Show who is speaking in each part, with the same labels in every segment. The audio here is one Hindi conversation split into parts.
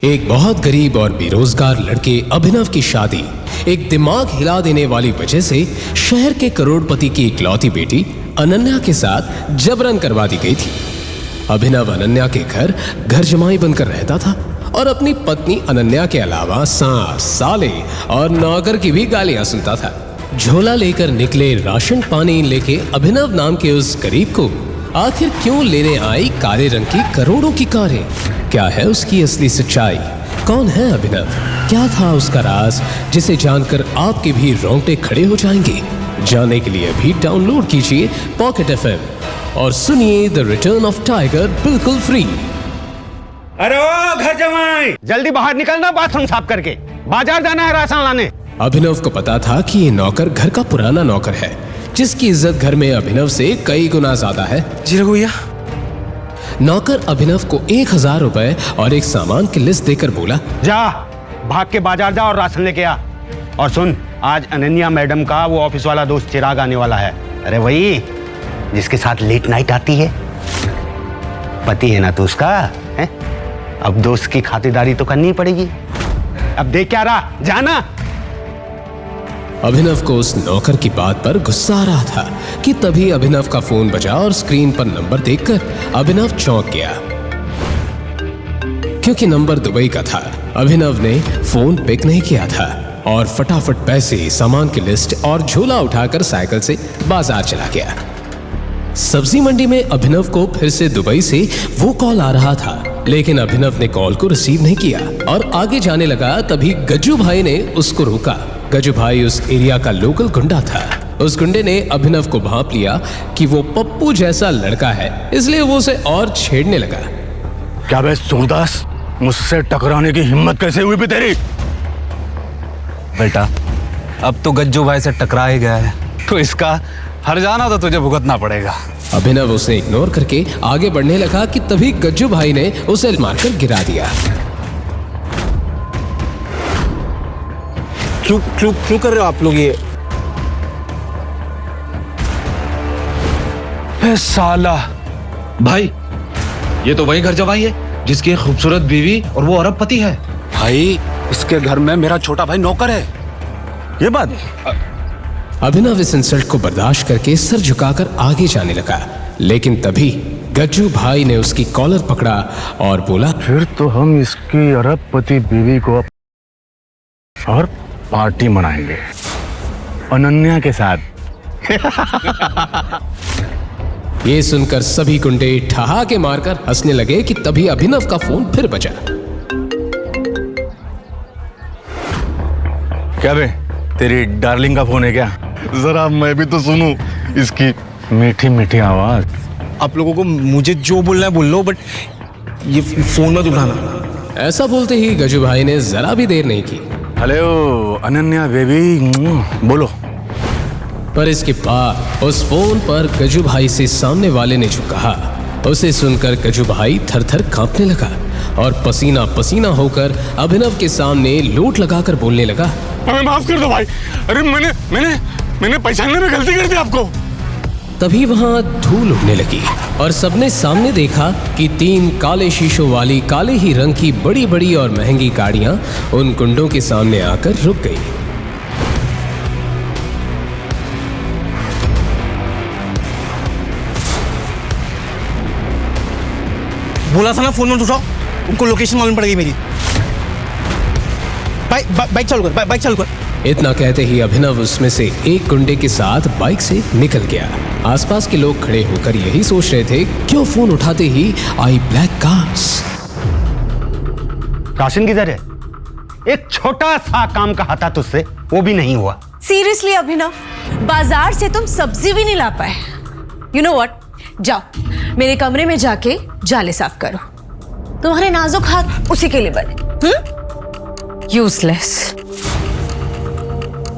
Speaker 1: एक बहुत गरीब और बेरोजगार लड़के अभिनव की शादी एक दिमाग हिला देने वाली वजह से शहर के करोड़पति की इकलौती बेटी अनन्या के साथ जबरन करवा दी गई थी। अभिनव अनन्या के घर जमाई बनकर रहता था और अपनी पत्नी अनन्या के अलावा सास, साले और नौकर की भी गालियां सुनता था। झोला लेकर निकले राशन पानी लेके अभिनव नाम के उस गरीब को आखिर क्यों लेने आई काले रंग की करोड़ों की कारें? क्या है उसकी असली सच्चाई? कौन है अभिनव? क्या था उसका राज जिसे जानकर आपके भी रोंगटे खड़े हो जाएंगे? जानने के लिए अभी डाउनलोड कीजिए पॉकेट FM और सुनिए द रिटर्न ऑफ टाइगर बिल्कुल फ्री।
Speaker 2: अरे ओ घर जमाई, जल्दी बाहर निकलना, बाथरूम साफ करके बाजार जाना है राशन लाने।
Speaker 1: अभिनव को पता था कि ये नौकर घर का पुराना नौकर है जिसकी इज्जत घर में अभिनव से कई गुना ज्यादा है।
Speaker 3: जी रघुया।
Speaker 1: नौकर अभिनव को 1000 रुपए और एक सामान की लिस्ट देकर बोला,
Speaker 2: जा भाग के बाजार जा और राशन लेके आ। और सुन, आज अनन्या मैडम का वो ऑफिस वाला दोस्त चिराग आने वाला है। अरे वही जिसके साथ लेट नाइट आती है। पति है ना तू उसका, है? अब दोस्त की खातिरदारी तो करनी पड़ेगी। अब देख क्या रहा, जाना।
Speaker 1: अभिनव को उस नौकर की बात पर गुस्सा आ रहा था कि तभी अभिनव का फोन बजा और स्क्रीन पर नंबर देखकर अभिनव चौंक गया क्योंकि नंबर दुबई का था। अभिनव ने फोन पिक नहीं किया था और फटाफट पैसे, सामान की लिस्ट और झोला उठाकर साइकिल से बाजार चला गया। सब्जी मंडी में अभिनव को फिर से दुबई से वो कॉल आ रहा था, लेकिन अभिनव ने कॉल को रिसीव नहीं किया और आगे जाने लगा। तभी गज्जू भाई ने उसको रोका। गज्जू भाई उस एरिया का लोकल गुंडा था। उस गुंडे ने अभिनव को भांप लिया कि वो पप्पू जैसा लड़का है, इसलिए वो उसे और छेड़ने लगा।
Speaker 4: क्या बे सूरदास, मुझसे टकराने की हिम्मत कैसे हुई भी तेरी?
Speaker 3: बेटा, अब तो गज्जू भाई से टकरा ही गया है तो इसका हर जाना तो तुझे भुगतना पड़ेगा।
Speaker 1: अभिनव उसे इग्नोर करके आगे बढ़ने लगा कि तभी गज्जू भाई ने उसे मारकर गिरा दिया।
Speaker 3: क्यों कर रहे हो आप लोग ये?
Speaker 4: साला
Speaker 5: भाई, ये तो वही घर जमाई है जिसकी एक खूबसूरत बीवी और वो अरबपति है।
Speaker 4: भाई, इसके घर में मेरा छोटा भाई नौकर है। ये बात।
Speaker 1: अभिनव इस इंसल्ट को बर्दाश्त करके सर झुकाकर आगे जाने लगा, लेकिन तभी गज्जू भाई ने उसकी कॉलर पकड़ा और बोला,
Speaker 4: फिर तो हम इसकी अरबपति बीवी को और पार्टी मनाएंगे अनन्या के साथ।
Speaker 1: ये सुनकर सभी गुंडे ठहाके मारकर हंसने लगे कि तभी अभिनव का फोन फिर बजा।
Speaker 4: क्या बे, तेरी डार्लिंग का फोन है क्या? जरा मैं भी तो सुनूं इसकी मीठी मीठी आवाज।
Speaker 3: आप लोगों को मुझे जो बोलना है बोल लो, बट ये फोन मत उठाना।
Speaker 1: ऐसा बोलते ही गज्जू भाई ने जरा भी देर नहीं की।
Speaker 4: हेलो अनन्या बेबी, बोलो।
Speaker 1: पर इसके बाद उस फोन पर गज्जू भाई से सामने वाले ने जो कहा उसे सुनकर गज्जू भाई थर थर कांपने लगा और पसीना पसीना होकर अभिनव के सामने लोट लगाकर बोलने लगा,
Speaker 4: हमें माफ कर दो भाई। अरे मैंने पहचानने में गलती कर दी आपको।
Speaker 1: तभी वहां धूल उड़ने लगी और सबने सामने देखा कि 3 काले शीशों वाली काले ही रंग की बड़ी बड़ी और महंगी गाड़ियां उन गुंडों के सामने आकर रुक गई।
Speaker 3: बोला था ना फोन मत उठाओ, उनको लोकेशन मालूम पड़ेगी मेरी। बाइक चालू कर, बाइक चालू कर।
Speaker 1: इतना कहते ही अभिनव उसमें से एक गुंडे के साथ बाइक से निकल गया। आसपास के लोग खड़े होकर यही सोच रहे थे, क्यों फोन उठाते ही आई ब्लैक कार्स।
Speaker 2: राशन किधर है? एक छोटा सा काम कहा था तुझसे, वो भी नहीं हुआ।
Speaker 6: सीरियसली अभिनव, बाजार से तुम सब्जी भी नहीं ला पाए। यू नो व्हाट, जाओ मेरे कमरे में जाके जाले साफ करो। तुम्हारे नाजुक हाथ उसी के लिए बने। यूजलेस।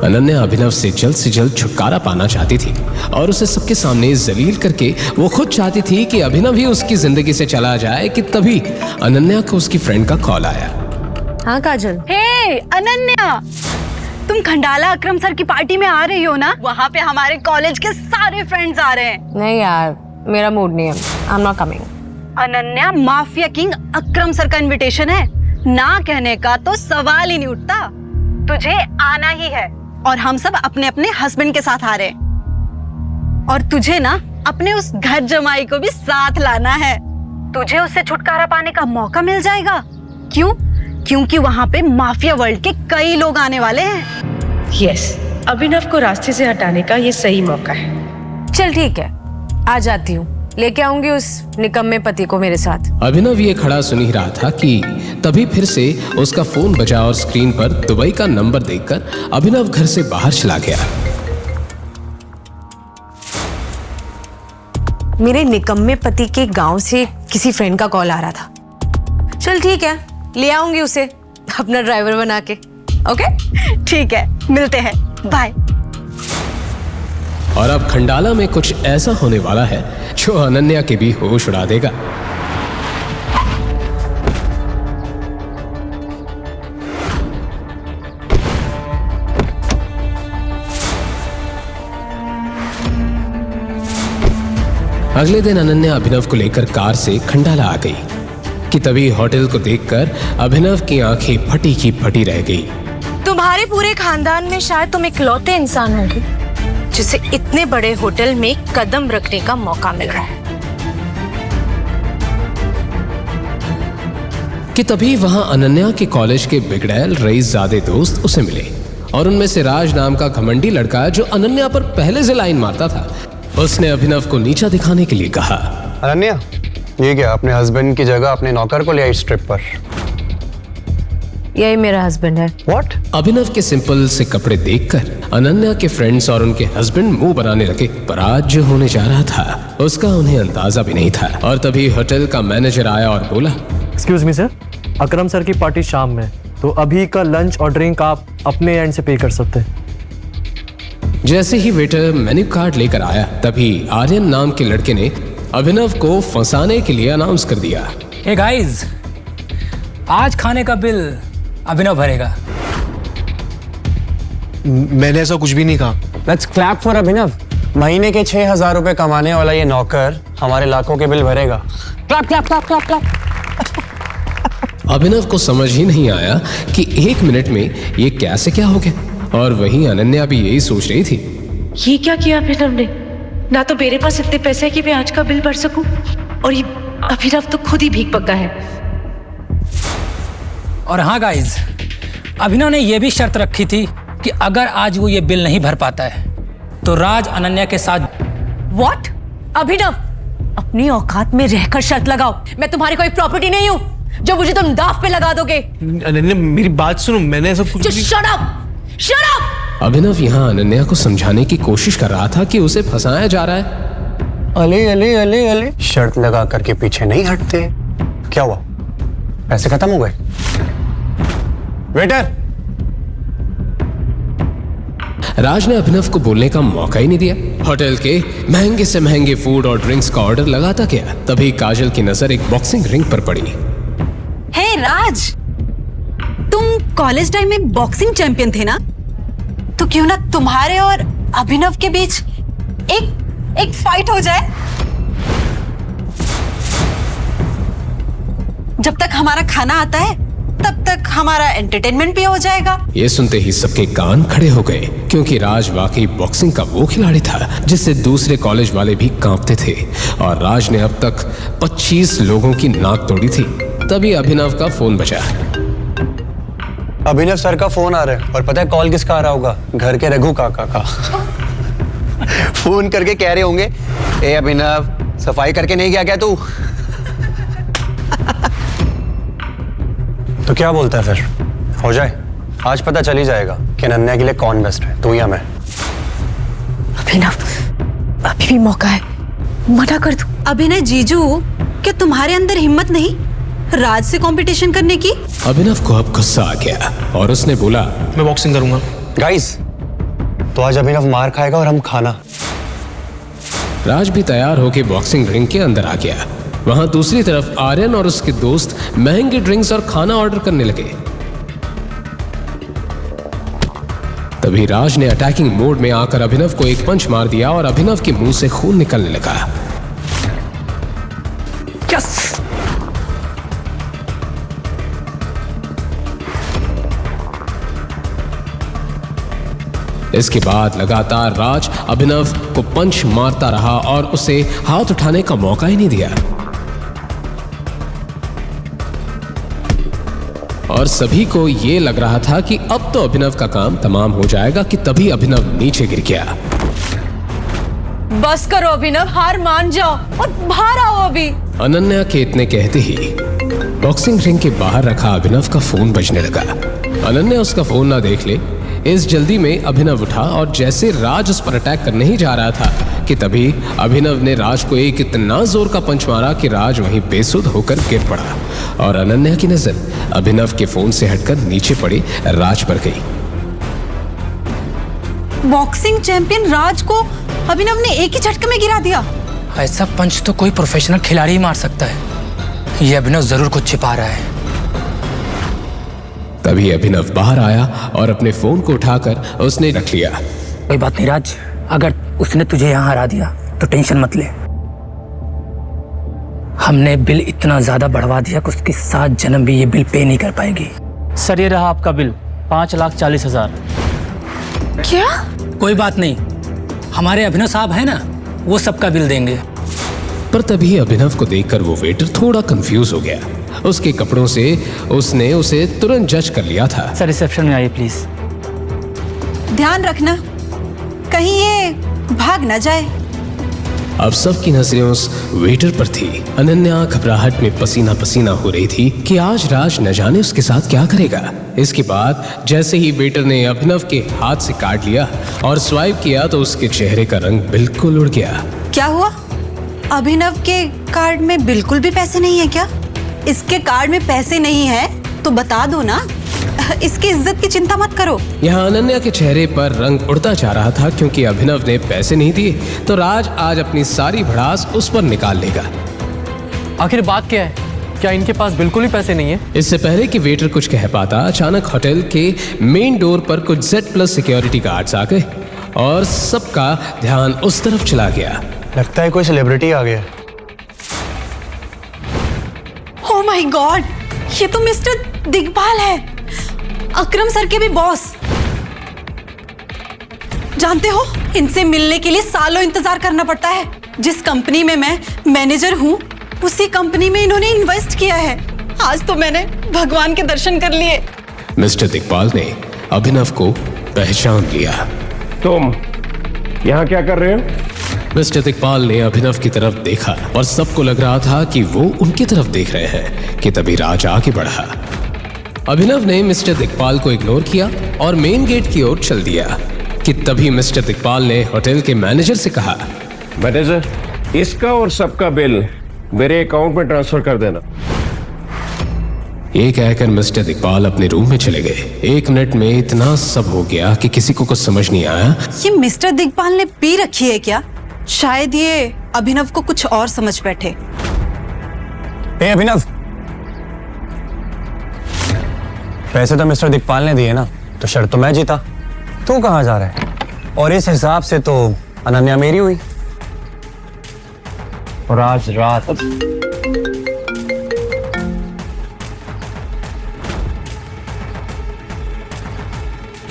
Speaker 1: अनन्या अभिनव से जल्द छुटकारा पाना चाहती थी और उसे सबके सामने जलील करके वो खुद चाहती थी कि अभिनव ही उसकी जिंदगी से चला जाए कि तभी अनन्या को उसकी फ्रेंड का कॉल आया।
Speaker 6: हाँ काजल।
Speaker 7: हे अनन्या, तुम खंडाला अकरम सर की पार्टी में आ रही हो ना? वहाँ पे हमारे कॉलेज के सारे फ्रेंड्स आ रहे हैं।
Speaker 6: नहीं यार, मेरा मूड नहीं है, I am not coming.
Speaker 7: Ananya, mafia king Akram sir का इनविटेशन है, ना कहने का तो सवाल ही नहीं उठता। तुझे आना ही है और हम सब अपने अपने हस्बैंड के साथ आ रहे हैं। और तुझे ना अपने उस घर जमाई को भी साथ लाना है। तुझे उससे छुटकारा पाने का मौका मिल जाएगा। क्यों? क्योंकि वहां पे माफिया वर्ल्ड के कई लोग आने वाले हैं।
Speaker 8: यस, अभिनव को रास्ते से हटाने का ये सही मौका है।
Speaker 6: चल ठीक है, आ जाती हूँ, लेके आऊंगी उस निकम्मे पति को मेरे साथ।
Speaker 1: अभिनव ये खड़ा सुन ही रहा था कि तभी फिर से उसका फोन बजा और स्क्रीन पर दुबई का नंबर देखकर अभिनव घर से बाहर चला गया।
Speaker 6: मेरे निकम्मे पति के गांव से किसी फ्रेंड का कॉल आ रहा था। चल ठीक है, ले आऊंगी उसे अपना ड्राइवर बना के। ओके
Speaker 7: ठीक है, मिलते हैं, बाय।
Speaker 1: और अब खंडाला में कुछ ऐसा होने वाला है जो अनन्या के भी होश उड़ा देगा। अगले दिन अनन्या अभिनव को लेकर कार से खंडाला आ गई कि तभी होटल को देखकर अभिनव की आंखें फटी की फटी रह गई।
Speaker 6: तुम्हारे पूरे खानदान में शायद तुम इकलौते इंसान होंगे जिसे इतने बड़े होटल में कदम रखने का मौका मिल रहा है।
Speaker 1: कि तभी वहां अनन्या के कॉलेज के बिगड़ैल रईसजादे दोस्त उसे मिले और उनमें से राज नाम का घमंडी लड़का जो अनन्या पर पहले से लाइन मारता था, उसने अभिनव को नीचा दिखाने के लिए कहा।
Speaker 9: अनन्या, ये क्या अपने हस्बैंड की जगह अपने नौकर को ले आई ट्रिप पर?
Speaker 6: यही मेरा हस्बैंड है।
Speaker 9: व्हाट?
Speaker 1: अभिनव के सिंपल से कपड़े देखकर अनन्या के फ्रेंड्स और उनके हस्बैंड मुंह बनाने लगे, पर आज जो होने जा रहा था उसका उन्हें अंदाजा भी नहीं था। और तभी होटल का मैनेजर आया और बोला,
Speaker 10: एक्सक्यूज मी सर, अकरम सर की पार्टी शाम में, तो अभी का लंच और ड्रिंक आप अपने एंड से पे कर सकते हैं।
Speaker 1: जैसे ही वेटर मेन्यू कार्ड लेकर आया तभी आर्यन नाम के लड़के ने अभिनव को फंसाने के लिए अनाउंस कर दिया।
Speaker 11: हे गाइस, आज खाने का बिल अभिनव भरेगा।
Speaker 9: मैंने ऐसा कुछ भी नहीं कहा। लेट्स क्लैप फॉर अभिनव। महीने के 6,000 रुपए कमाने वाला ये नौकर हमारे लाखों के बिल भरेगा। Clap clap clap clap clap.
Speaker 1: Abhinav को समझ ही नहीं आया कि 1 मिनट में ये कैसे क्या हो गया, और वहीं अनन्या भी यही सोच रही थी।
Speaker 8: ये क्या किया अभिनव ने? ना तो मेरे पास इतने पैसे है कि मैं आज का बिल भर सकूं, और ये अभिनव तो खुद ही भीख पक्का है।
Speaker 11: और हाँ गाइस, अभिनव ने यह भी शर्त रखी थी कि अगर आज वो ये बिल नहीं भर पाता है तो राज अनन्या के साथ।
Speaker 6: व्हाट? अभिनव, अपनी औकात में रहकर शर्त लगाओ। मैं तुम्हारी कोई प्रॉपर्टी नहीं हूँ जो मुझे तुम दाव पे लगा दोगे।
Speaker 10: अनन्या, मेरी बात सुनो, मैंने ऐसा कुछ
Speaker 6: Just shut up! Shut up!
Speaker 1: अभिनव यहाँ अनन्या को समझाने की कोशिश कर रहा था कि उसे फंसाया जा रहा है।
Speaker 9: अले अले अले अले, शर्त लगा करके पीछे नहीं हटते। क्या हुआ? पैसे खत्म हो गए? वेटर!
Speaker 1: राज ने अभिनव को बोलने का मौका ही नहीं दिया। होटल के महंगे से महंगे फूड और ड्रिंक्स का ऑर्डर लगाता गया। तभी काजल की नजर एक बॉक्सिंग रिंग पर पड़ी।
Speaker 7: हे राज, तुम कॉलेज टाइम में बॉक्सिंग चैंपियन थे ना? तो क्यों ना तुम्हारे और अभिनव के बीच एक फाइट हो जाए? जब तक हमारा खाना आता है तब तक हमारा एंटरटेनमेंट भी हो जाएगा।
Speaker 1: ये सुनते ही सबके कान खड़े हो गए, क्योंकि राज वाकई बॉक्सिंग का वो खिलाड़ी था जिससे दूसरे कॉलेज वाले भी कांपते थे, और राज ने अब तक 25 लोगों की नाक तोड़ी थी। तभी अभिनव का फोन बजा।
Speaker 9: अभिनव सर का फोन आ रहा है, और पता है कॉल किसका आ रहा होगा? घर के रघु काका का। फोन करके कह रहे होंगे, ए अभिनव, सफाई करके नहीं गया क्या तू? तो क्या बोलता है फिर? हो जाए, आज पता चल ही जाएगा कि अनन्या के लिए कौन बेस्ट है, तू या मैं।
Speaker 6: अभिनव, अभी भी मौका है, मना कर दो।
Speaker 7: अभिनय जीजू, क्या तुम्हारे अंदर हिम्मत नहीं राज से कंपटीशन करने की?
Speaker 1: अभिनव को अब गुस्सा आ गया और उसने बोला,
Speaker 10: मैं बॉक्सिंग करूंगा।
Speaker 9: गाइस, तो आज अभिनव मार खाएगा और हम खाना।
Speaker 1: राज भी तैयार होकर बॉक्सिंग रिंग के अंदर आ गया। वहां दूसरी तरफ आर्यन और उसके दोस्त महंगे ड्रिंक्स और खाना ऑर्डर करने लगे। तभी राज ने अटैकिंग मोड में आकर अभिनव को एक पंच मार दिया और अभिनव के मुंह से खून निकलने लगा।
Speaker 6: यस!
Speaker 1: इसके बाद लगातार राज अभिनव को पंच मारता रहा और उसे हाथ उठाने का मौका ही नहीं दिया। और सभी को यह लग रहा था कि अब तो अभिनव का काम तमाम हो जाएगा कि तभी अभिनव नीचे गिर गया।
Speaker 6: बस करो अभिनव, हार मान जाओ और बाहर आओ अभी।
Speaker 1: अनन्या के इतने कहते ही बॉक्सिंग रिंग के बाहर रखा अभिनव का फोन बजने लगा। अनन्या उसका फोन ना देख ले, इस जल्दी में अभिनव उठा और जैसे राज उस पर अटैक करने ही जा रहा था कि तभी अभिनव ने राज को एक इतना जोर का पंच मारा कि राज वहीं बेसुध होकर गिर पड़ा और अनन्या की नजर अभिनव के फोन से हटकर नीचे पड़े राज पर गई।
Speaker 7: बॉक्सिंग चैंपियन राज को अभिनव ने एक ही झटके में गिरा दिया।
Speaker 11: ऐसा पंच तो कोई प्रोफेशनल खिलाड़ी ही मार सकता है। ये अभिनव जरूर कुछ छिपा रहा है।
Speaker 1: तभी अभिनव बाहर आया और अपने फोन को उठाकर उसने रख लिया।
Speaker 11: कोई बात नहीं राज, अगर उसने तुझे यहाँ हरा दिया तो टेंशन मत ले। हमने बिल इतना ज्यादा बढ़वा दिया कि उसकी 7 जन्म भी ये बिल पे नहीं कर पाएगी।
Speaker 10: सर ये रहा आपका बिल 5,40,000।
Speaker 7: क्या?
Speaker 11: कोई बात नहीं, हमारे अभिनव साहब है ना, वो सबका बिल देंगे।
Speaker 1: पर तभी अभिनव को देखकर वो वेटर थोड़ा कंफ्यूज हो गया। उसके कपड़ों से उसने उसे तुरंत जज कर लिया था।
Speaker 10: सर रिसेप्शन में आइए प्लीज।
Speaker 7: ध्यान रखना कहीं ये भाग ना जाए।
Speaker 1: अब सबकी नजरें उस वेटर पर थी। अनन्या घबराहट में पसीना पसीना हो रही थी कि आज राज न जाने उसके साथ क्या करेगा। इसके बाद जैसे ही वेटर ने अभिनव के हाथ से काट लिया और स्वाइप किया तो उसके चेहरे का रंग बिल्कुल उड़ गया।
Speaker 7: क्या हुआ? अभिनव के कार्ड में बिल्कुल भी पैसे नहीं है क्या? इसके कार्ड में पैसे नहीं है तो बता दो ना, इसकी इज्जत की चिंता मत करो।
Speaker 1: यहाँ अनन्या के चेहरे पर रंग उड़ता जा रहा था क्योंकि अभिनव ने पैसे नहीं दिए तो राज आज अपनी सारी भड़ास उस पर निकाल लेगा।
Speaker 10: आखिर बात क्या है? क्या इनके पास बिल्कुल ही पैसे नहीं है?
Speaker 1: इससे पहले कि वेटर कुछ कह पाता, अचानक होटल के मेन डोर पर कुछ Z+ सिक्योरिटी गार्ड्स आ गए और सबका ध्यान उस तरफ चला गया।
Speaker 9: लगता है कोई सेलिब्रिटी आ गया।
Speaker 7: ओह माय गॉड, ये तो मिस्टर दिग्पाल है, अकरम सर के भी बॉस। जानते हो, इनसे मिलने के लिए सालों इंतजार करना पड़ता है। जिस कंपनी में मैं मैनेजर हूँ उसी कंपनी में इन्होंने इन्वेस्ट किया है। आज तो मैंने भगवान के दर्शन कर लिए।
Speaker 1: मिस्टर दिग्पाल ने अभिनव को पहचान लिया।
Speaker 12: तुम यहाँ क्या कर रहे हो?
Speaker 1: मिस्टर दिग्पाल ने अभिनव की तरफ देखा और सबको लग रहा था कि वो उनकी तरफ देख रहे हैं कि तभी राज आगे बढ़ा। अभिनव ने मिस्टर दिग्पाल को इग्नोर किया और मेन गेट की ओर चल दिया कि तभी मिस्टर दिग्पाल ने होटल के मैनेजर से कहा,
Speaker 12: मैनेजर, इसका और सबका बिल मेरे अकाउंट में ट्रांसफर कर देना।
Speaker 1: ये कहकर मिस्टर दिग्पाल अपने रूम में चले गए। 1 मिनट में इतना सब हो गया कि किसी को कुछ समझ नहीं आया।
Speaker 7: ये मिस्टर दिग्पाल ने पी रखी है क्या? शायद ये अभिनव को कुछ और समझ बैठे।
Speaker 9: अभिनव, पैसे तो मिस्टर दिग्पाल ने दिए ना, तो शर्त तो मैं जीता। तू कहाँ जा रहा है? और इस हिसाब से तो अनन्या मेरी हुई। और आज रात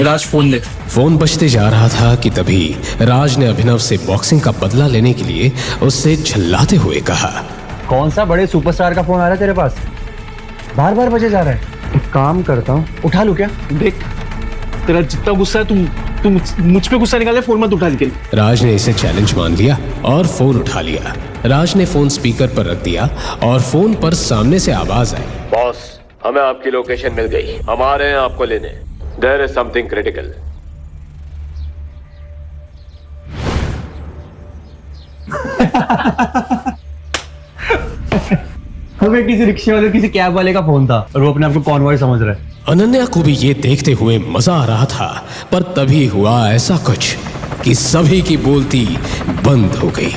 Speaker 10: राज फोन ले।
Speaker 1: फोन बजते जा रहा था कि तभी राज ने अभिनव से बॉक्सिंग का बदला लेने के लिए उससे झल्लाते हुए कहा,
Speaker 9: कौन सा बड़े सुपरस्टार का फोन आ रहा है तेरे पास? बार बार बजे जा रहा है। एक काम करता हूँ, उठा लूं क्या?
Speaker 10: देख, तेरा जितना गुस्सा है तुम मुझ पे गुस्सा निकाले, फोन मत उठा के।
Speaker 1: राज ने इसे चैलेंज मान लिया और फोन उठा लिया। राज ने फोन स्पीकर पर रख दिया और फोन पर सामने से आवाज आई,
Speaker 13: बॉस, हमें आपकी लोकेशन मिल गई, हम आ रहे हैं आपको लेने। There is something critical.
Speaker 9: हमें किसी रिक्शे वाले, किसी कैब वाले का फोन था और वो अपने आप को कॉन्वॉय समझ रहा है।
Speaker 1: अनन्या को भी ये देखते हुए मजा आ रहा था, पर तभी हुआ ऐसा कुछ कि सभी की बोलती बंद हो गई।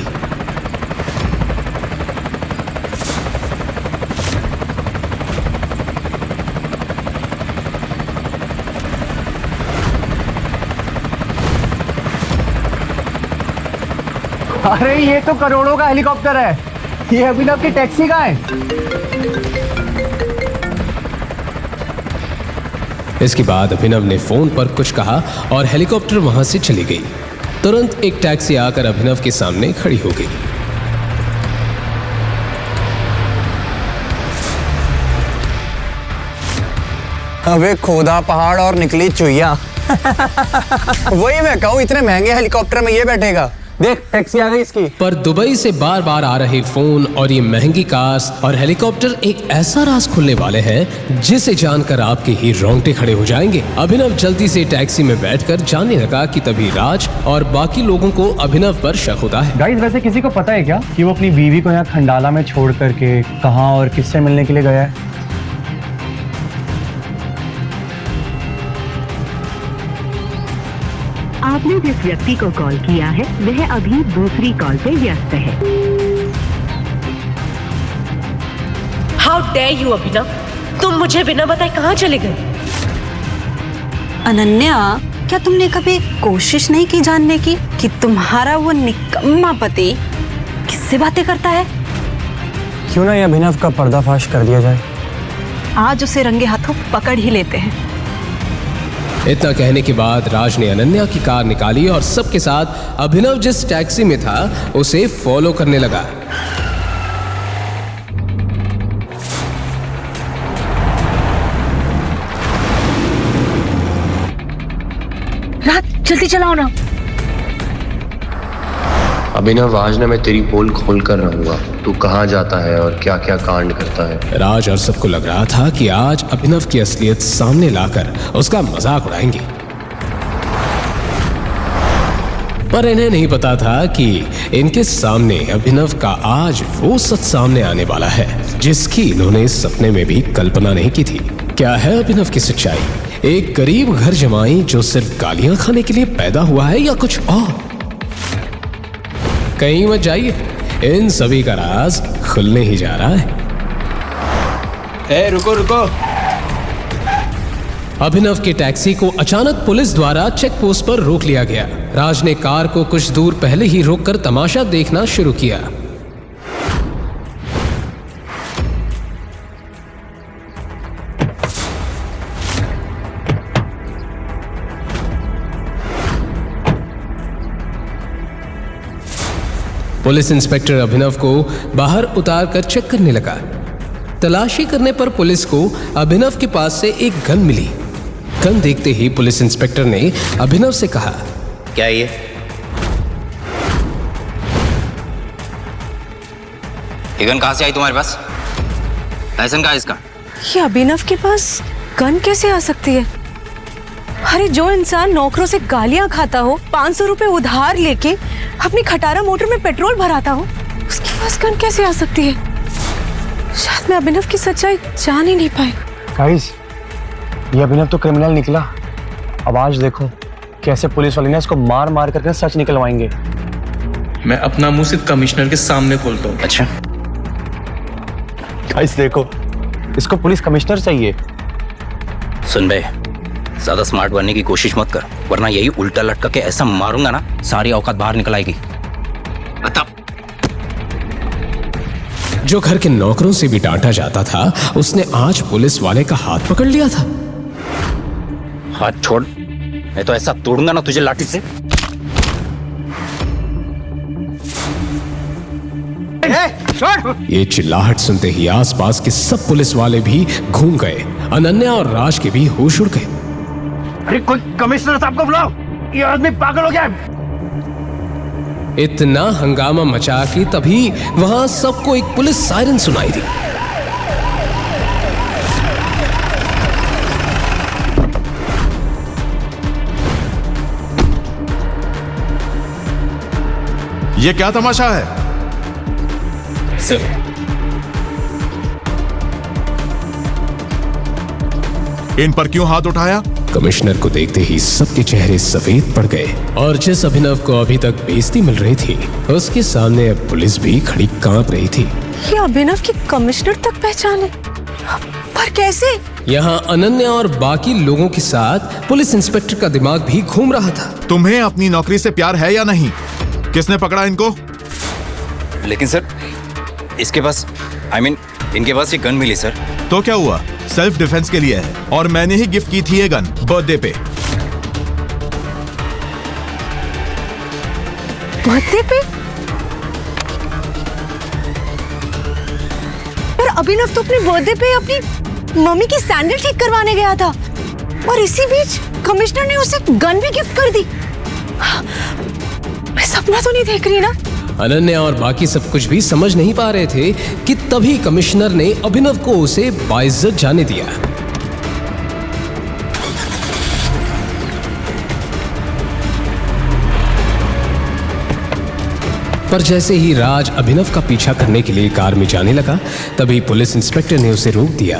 Speaker 9: अरे ये तो करोड़ों का हेलीकॉप्टर है, ये अभिनव की टैक्सी का है।
Speaker 1: इसके बाद अभिनव ने फोन पर कुछ कहा और हेलीकॉप्टर वहां से चली गई। तुरंत एक टैक्सी आकर अभिनव के सामने खड़ी हो गई।
Speaker 9: अबे खोदा पहाड़ और निकली चुईया। वही मैं कहूँ, इतने महंगे हेलीकॉप्टर में ये बैठेगा। देख टैक्सी आ गई इसकी।
Speaker 1: पर दुबई से बार बार आ रहे फोन और ये महंगी कार्स और हेलीकॉप्टर एक ऐसा राज खुलने वाले हैं जिसे जानकर आपके ही रोंगटे खड़े हो जाएंगे। अभिनव जल्दी से टैक्सी में बैठकर जाने लगा कि तभी राज और बाकी लोगों को अभिनव पर शक होता है।
Speaker 10: गाइस, वैसे किसी को पता है क्या कि वो अपनी बीवी को यहाँ खंडाला में छोड़ करके कहाँ और किससे मिलने के लिए गया है?
Speaker 14: आपने जिस व्यक्ति को कॉल किया है वह अभी दूसरी कॉल पे व्यस्त है।
Speaker 8: हाउ डेयर यू अभिनव, तुम मुझे बिना बताए कहाँ चले गए?
Speaker 7: अनन्या, क्या तुमने कभी कोशिश नहीं की जानने की कि तुम्हारा वो निकम्मा पति किससे बातें करता है?
Speaker 9: क्यों ना ये अभिनव का पर्दाफाश कर दिया जाए।
Speaker 7: आज उसे रंगे हाथों पकड़ ही लेते हैं।
Speaker 1: इतना कहने के बाद राज ने अनन्या की कार निकाली और सबके साथ अभिनव जिस टैक्सी में था उसे फॉलो करने लगा।
Speaker 8: राज, जल्दी चलाओ ना।
Speaker 13: अभिनव, आज ना मैं तेरी पोल खोल कर रहूंगा। तू कहाँ जाता है और क्या क्या कांड करता है।
Speaker 1: राज और सबको लग रहा था कि आज अभिनव की असलियत सामने लाकर उसका मजाक उड़ाएंगे, पर इन्हें नहीं पता था कि इनके सामने अभिनव का आज वो सच सामने आने वाला है जिसकी इन्होंने सपने में भी कल्पना नहीं की थी। क्या है अभिनव की सच्चाई? एक गरीब घर जमाई जो सिर्फ गालियां खाने के लिए पैदा हुआ है या कुछ और? कहीं मत जाइए, इन सभी का राज खुलने ही जा रहा है।
Speaker 13: रुको रुको।
Speaker 1: अभिनव की टैक्सी को अचानक पुलिस द्वारा चेक पोस्ट पर रोक लिया गया। राज ने कार को कुछ दूर पहले ही रोककर तमाशा देखना शुरू किया। पुलिस इंस्पेक्टर अभिनव को बाहर उतारकर चेक करने लगा। तलाशी करने पर पुलिस को अभिनव के पास से एक गन मिली। गन देखते ही पुलिस इंस्पेक्टर ने अभिनव से कहा,
Speaker 9: क्या ये? गन कहाँ से आई तुम्हारे पास? लाइसेंस कहाँ है इसका?
Speaker 6: ये अभिनव के पास गन कैसे आ सकती है? अरे जो इंसान नौकरों से गालियां खाता हो, 500 रुपए उधार लेके अपनी खटारा मोटर में पेट्रोल भराता हो, उसके पास गन कैसे आ सकती है? शायद मैं अभिनव की सच्चाई जान ही नहीं पाई।
Speaker 10: गाइस, ये अभिनव तो क्रिमिनल निकला। अब आज देखो कैसे पुलिस वाले ने इसको मार मार करके सच निकलवाएंगे।
Speaker 5: मैं अपना मुंह सिर्फ कमिश्नर के सामने खोलता हूँ।
Speaker 9: अच्छा
Speaker 10: गाइस देखो, इसको पुलिस कमिश्नर चाहिए।
Speaker 9: सुन बे, ज्यादा स्मार्ट बनने की कोशिश मत कर, वरना यही उल्टा लटका के ऐसा मारूंगा ना, सारी औकात बाहर निकल आएगी।
Speaker 1: जो घर के नौकरों से भी डांटा जाता था, उसने आज पुलिस वाले का हाथ पकड़ लिया था।
Speaker 9: हाथ छोड़, मैं तो ऐसा तोड़ूंगा ना तुझे लाठी से।
Speaker 1: ये चिल्लाहट सुनते ही आसपास के सब पुलिस वाले भी घूम गए। अनन्या और राज के भी होश उड़ गए।
Speaker 2: अरे कोई कमिश्नर साहब को बुलाओ, ये आदमी पागल हो गया है।
Speaker 1: इतना हंगामा मचा कि तभी वहां सबको एक पुलिस सायरन सुनाई दी।
Speaker 15: ये क्या तमाशा है?
Speaker 5: सर,
Speaker 15: इन पर क्यों हाथ उठाया?
Speaker 1: कमिश्नर को देखते ही सबके चेहरे सफेद पड़ गए और जिस अभिनव को अभी तक बेइज्जती मिल रही थी, उसके सामने अब पुलिस भी खड़ी कांप रही थी।
Speaker 6: ये अभिनव की कमिश्नर तक पहचाने, पर कैसे?
Speaker 1: यहाँ अनन्या और बाकी लोगों के साथ पुलिस इंस्पेक्टर का दिमाग भी घूम रहा था।
Speaker 15: तुम्हें अपनी नौकरी से प्यार है या नहीं? किसने पकड़ा इनको?
Speaker 9: लेकिन सर, इसके पास इनके पास ये गन मिली सर।
Speaker 15: तो क्या हुआ? सेल्फ डिफेंस के लिए है और मैंने ही गिफ्ट की थी ये गन बर्थडे पे।
Speaker 6: बर्थडे पे? पर अभिनव तो अपने बर्थडे पे अपनी मम्मी की सैंडल ठीक करवाने गया था और इसी बीच कमिश्नर ने उसे गन भी गिफ्ट कर दी। मैं सपना तो नहीं देख रही ना?
Speaker 1: अनन्या और बाकी सब कुछ भी समझ नहीं पा रहे थे कि तभी कमिश्नर ने अभिनव को उसे बाइज्जत जाने दिया। पर जैसे ही राज अभिनव का पीछा करने के लिए कार में जाने लगा, तभी पुलिस इंस्पेक्टर ने उसे रोक दिया।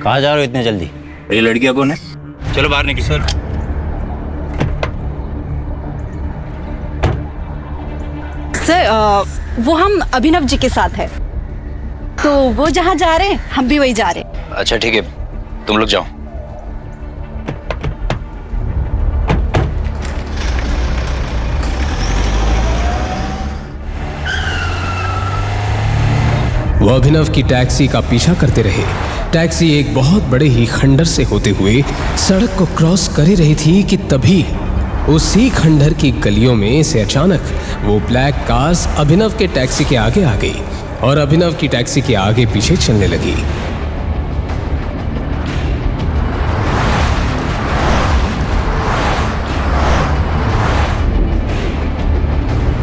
Speaker 16: कहाँ जा रहे हो इतने जल्दी? ये लड़कियां कौन है? चलो बाहर निकलो। सर
Speaker 7: वो हम अभिनव जी के साथ है, तो वो जहाँ जा रहे हैं हम भी वही जा रहे हैं।
Speaker 16: अच्छा ठीक है, तुम लोग जाओ।
Speaker 1: वो अभिनव की टैक्सी का पीछा करते रहे। टैक्सी एक बहुत बड़े ही खंडर से होते हुए सड़क को क्रॉस कर ही रही थी कि तभी उसी खंडर की गलियों में से अचानक वो ब्लैक कार्स अभिनव के टैक्सी के आगे आ गई और अभिनव की टैक्सी के आगे पीछे चलने लगी।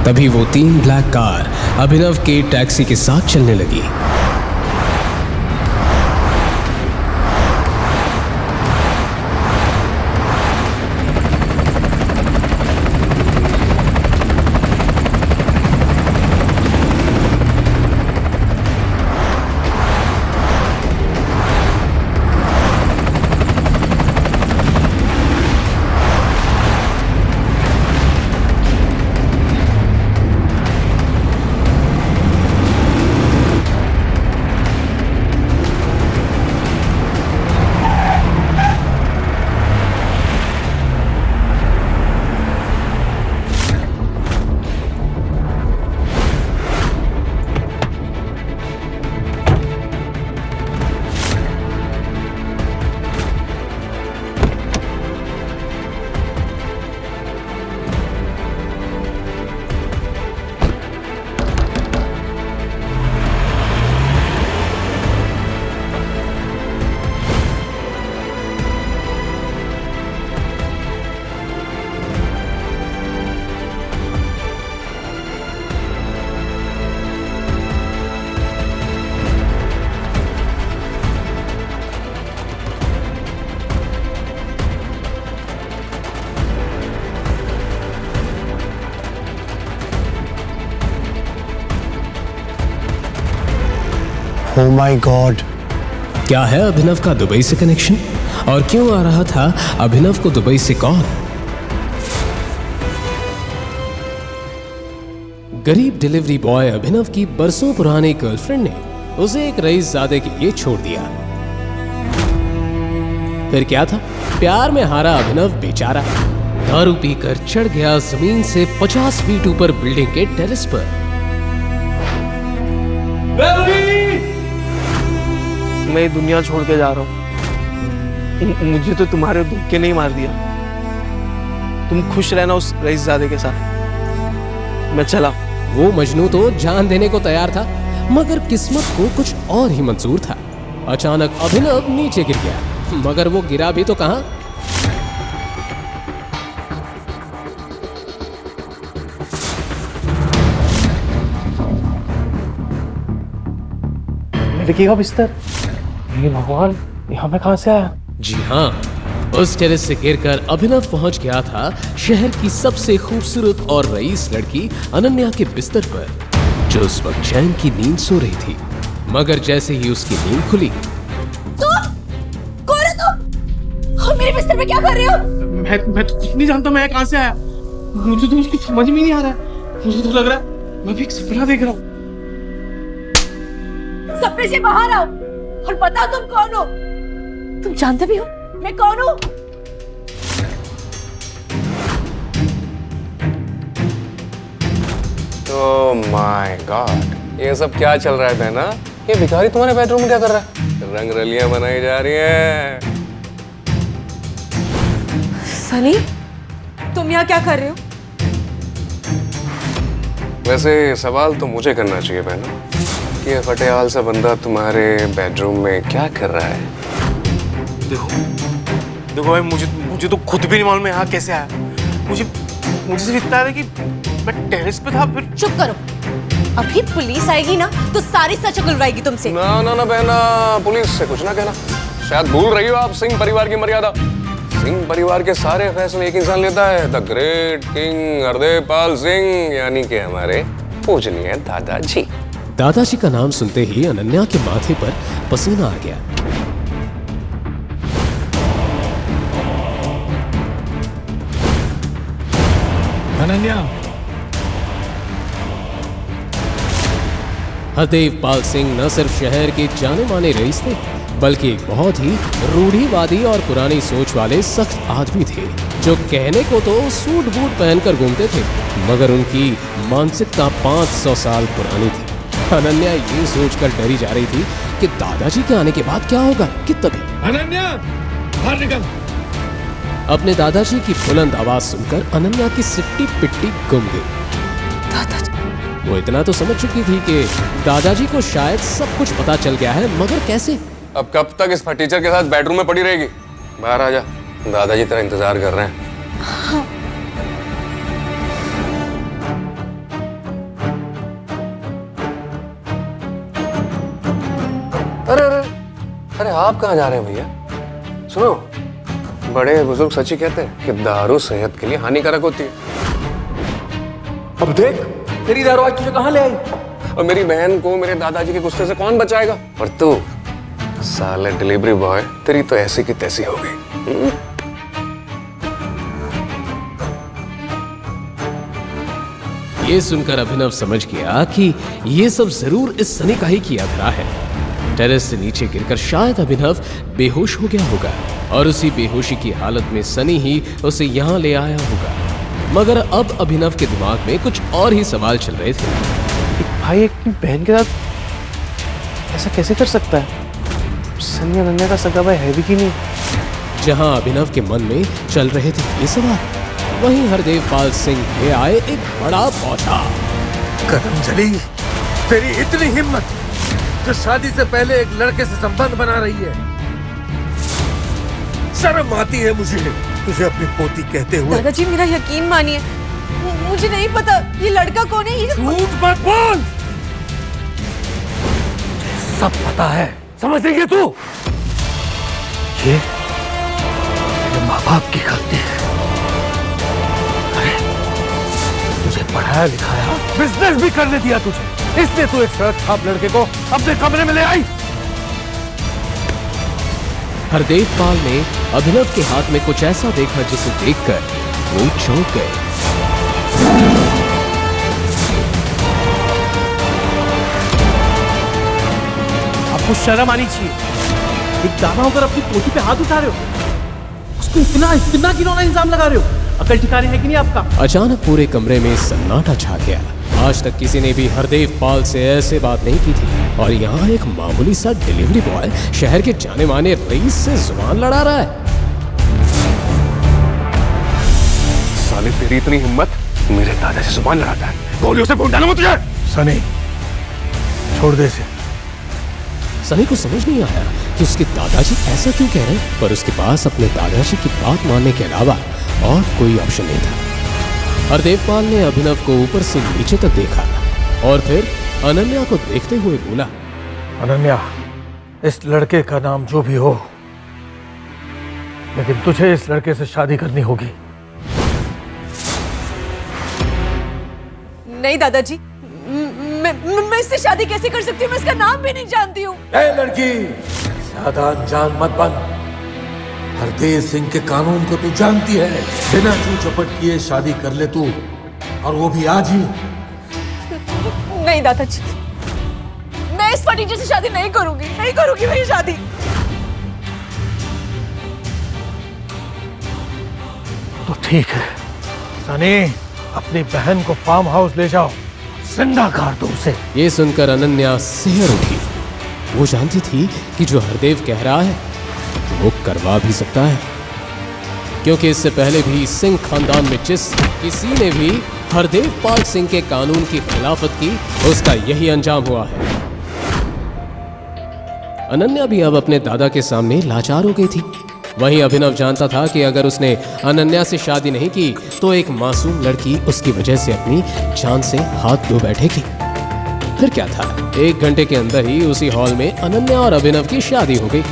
Speaker 1: तभी वो 3 ब्लैक कार अभिनव के टैक्सी के साथ चलने लगी।
Speaker 9: Oh my God!
Speaker 1: क्या है अभिनव का दुबई से कनेक्शन और क्यों आ रहा था अभिनव को दुबई से कॉल? गरीब डिलीवरी बॉय अभिनव की बरसों पुरानी गर्लफ्रेंड ने उसे एक रईसजादे के लिए छोड़ दिया। फिर क्या था? प्यार में हारा अभिनव बेचारा दारू पीकर चढ़ गया जमीन से 50 फीट ऊपर बिल्डिंग के टेरेस पर।
Speaker 10: मैं ये दुनिया छोड़ के जा रहा हूँ। मुझे तो तुम्हारे धोखे नहीं मार दिया। तुम खुश रहना उस रईसजादे के साथ। मैं चला।
Speaker 1: वो मजनू तो जान देने को तैयार था, मगर किस्मत को कुछ और ही मंजूर था। अचानक अभिनव नीचे गिर गया, मगर वो गिरा भी तो कहां?
Speaker 10: लड़की का बिस्तर। हे भगवान, यहाँ पे कहां से आया?
Speaker 1: जी हाँ, उस टेरेस से गिरकर अभिनव पहुंच गया था शहर की सबसे खूबसूरत और रईस लड़की अनन्या के बिस्तर पर, जो उस वक्त चैन की नींद सो रही थी। मगर जैसे ही उसकी नींद खुली,
Speaker 6: कौन है तुम? और मेरे बिस्तर पे क्या कर रहे हो?
Speaker 10: मैं तो कुछ नहीं जानता। मैं कहां से आया? मुझे तो उसकी समझ में नहीं आ रहा है। मुझे तो लग रहा है मैं भी एक सपना देख रहा हूँ।
Speaker 6: सपने से बाहर आओ और बताओ तुम कौन हो? तुम जानते भी हो मैं कौन हूँ?
Speaker 9: ओह माय गॉड, ये सब क्या चल रहा है बहना? ये भिखारी तुम्हारे बेडरूम में क्या कर रहा है? रंग रलियां बनाई जा रही हैं।
Speaker 6: सनी, तुम यहाँ क्या कर रहे हो?
Speaker 9: वैसे सवाल तो मुझे करना चाहिए बहना कि ये फटेहाल सा बंदा तुम्हारे बेडरूम में क्या कर रहा है?
Speaker 10: देखो भाई, मुझे तो खुद भी नहीं मालूम यहाँ कैसे आया। मुझे सिर्फ इतना है कि मैं टेरेस पे था, फिर।
Speaker 6: चुप करो, अभी पुलिस आएगी ना तो सारी सच उगलवाएगी तुमसे।
Speaker 9: ना बहना, पुलिस से कुछ ना कहना। शायद भूल रही हो आप सिंह परिवार की मर्यादा। सिंह परिवार के सारे फैसले एक इंसान लेता है, the great king Hardev Pal Singh, यानी कि हमारे पूजनीय दादाजी।
Speaker 1: दादाजी का नाम सुनते ही अनन्या के माथे पर पसीना आ गया।
Speaker 11: अनन्या,
Speaker 1: हरदेव पाल सिंह न सिर्फ शहर के जाने माने रईस थे, बल्कि एक बहुत ही रूढ़िवादी और पुरानी सोच वाले सख्त आदमी थे, जो कहने को तो सूट बूट पहनकर घूमते थे, मगर उनकी मानसिकता 500 साल पुरानी थी। अनन्या ये सोचकर डरी जा रही थी कि दादाजी के आने के बाद क्या होगा कि तभी
Speaker 11: अनन्या, बाहर निकल।
Speaker 1: अपने दादाजी की बुलंद आवाज सुनकर अनन्या की सिट्टी पिट्टी गुम गई। वो इतना तो समझ चुकी थी कि दादाजी को शायद सब कुछ पता चल गया है, मगर कैसे?
Speaker 9: अब कब तक इस फटीचर के साथ बेडरूम में पड़ी रहेगी? बाहर आ जा, दादाजी तेरा इंतजार कर रहे हैं। अरे आप कहाँ जा रहे हैं भैया? सुनो, बड़े बुजुर्ग सच ही कहते हैं कि दारू सेहत के लिए हानिकारक होती है। अब देख, तेरी दारू आज तुझे कहाँ ले आई? और मेरी बहन को मेरे दादाजी के गुस्से से कौन बचाएगा? और तू साले डिलीवरी बॉय, तेरी तो ऐसी की तैसी हो गई।
Speaker 1: ये सुनकर अभिनव समझ गया कि ये सब जरूर इस सनी का ही किया धरा है। टेरेस से नीचे गिरकर शायद अभिनव बेहोश हो गया होगा और उसी बेहोशी की हालत में सनी ही उसे यहाँ ले आया होगा। मगर अब अभिनव के दिमाग में कुछ और ही सवाल चल रहे थे।
Speaker 10: भाई एक बहन के साथ ऐसा कैसे कर सकता है? सनी अनन्या का सगा भाई है भी कि नहीं?
Speaker 1: जहां अभिनव के मन में चल रहे थे ये सवाल, वहीं हरदेव पाल सिंह ले आए एक बड़ा पौधा।
Speaker 17: कदम जली, तेरी इतनी हिम्मत जो शादी से पहले एक लड़के से संबंध बना रही है। शर्म आती है मुझे तुझे अपनी पोती कहते हुए।
Speaker 6: दादाजी मेरा यकीन मानिए, मुझे नहीं पता ये लड़का कौन है। ये
Speaker 17: झूठ मत बोल, सब पता है, समझ रही है तू? ये मेरे माँ बाप की गलती है। अरे तुझे पढ़ाया लिखाया, बिजनेस भी करने दिया तुझे, इसलिए तू एक सड़क छाप लड़के को अपने कमरे में ले आई।
Speaker 1: हरदेव पाल ने अभिनव के हाथ में कुछ ऐसा देखा जिसे देखकर वो चौंक गए।
Speaker 10: आपको शर्म आनी चाहिए, एक दादा होकर अपनी पोती पे हाथ उठा रहे हो, उसको इतना घिनौना इल्जाम लगा रहे हो। अकल ठिकाने है कि नहीं आपका?
Speaker 1: अचानक पूरे कमरे में सन्नाटा छा गया। आज तक किसी ने भी हरदेव पाल से ऐसे बात नहीं की थी, और यहाँ एक मामूली सा डिलीवरी बॉय शहर के जाने माने रईस से जुबान लड़ा रहा है।
Speaker 9: साले तेरी इतनी हिम्मत, मेरे दादा से जुबान लड़ाता है? गोलियों से भून डालूंगा तुझे।
Speaker 17: सनी छोड़ दे इसे।
Speaker 1: सनी को समझ नहीं आया कि उसके दादाजी ऐसा क्यों कह रहे हैं, पर उसके पास अपने दादाजी की बात मानने के अलावा और कोई ऑप्शन नहीं था। हरदेव पाल ने अभिनव को ऊपर से नीचे तक देखा और फिर अनन्या को देखते हुए बोला,
Speaker 17: अनन्या, इस लड़के का नाम जो भी हो, लेकिन तुझे इस लड़के से शादी करनी होगी।
Speaker 6: नहीं दादाजी, मैं इससे शादी कैसे कर सकती हूँ? मैं इसका नाम भी नहीं जानती हूँ।
Speaker 17: ए लड़की, ज्यादा अनजान मत बन। हरदेव सिंह के कानून को तू जानती है। बिना चू चपट किए शादी कर ले तू, और वो भी आज ही।
Speaker 6: नहीं दादाजी, मैं इस फटीचर से शादी नहीं करूंगी मैं ये शादी।
Speaker 17: तो ठीक है सनी, अपनी बहन को फार्म हाउस ले जाओ, जिंदा गाड़ दो उसे।
Speaker 1: ये सुनकर अनन्या सिहर उठी वो जानती थी कि जो हरदेव कह रहा है वो करवा भी सकता है, क्योंकि इससे पहले भी सिंह खानदान में जिस किसी ने भी हरदेव पाल सिंह के कानून की खिलाफत की, उसका यही अंजाम हुआ है। अनन्या भी अब अपने दादा के सामने लाचार हो गई थी। वहीं अभिनव जानता था कि अगर उसने अनन्या से शादी नहीं की तो एक मासूम लड़की उसकी वजह से अपनी जान से हाथ धो बैठेगी। फिर क्या था, 1 घंटे के अंदर ही उसी हॉल में अनन्या और अभिनव की शादी हो गई।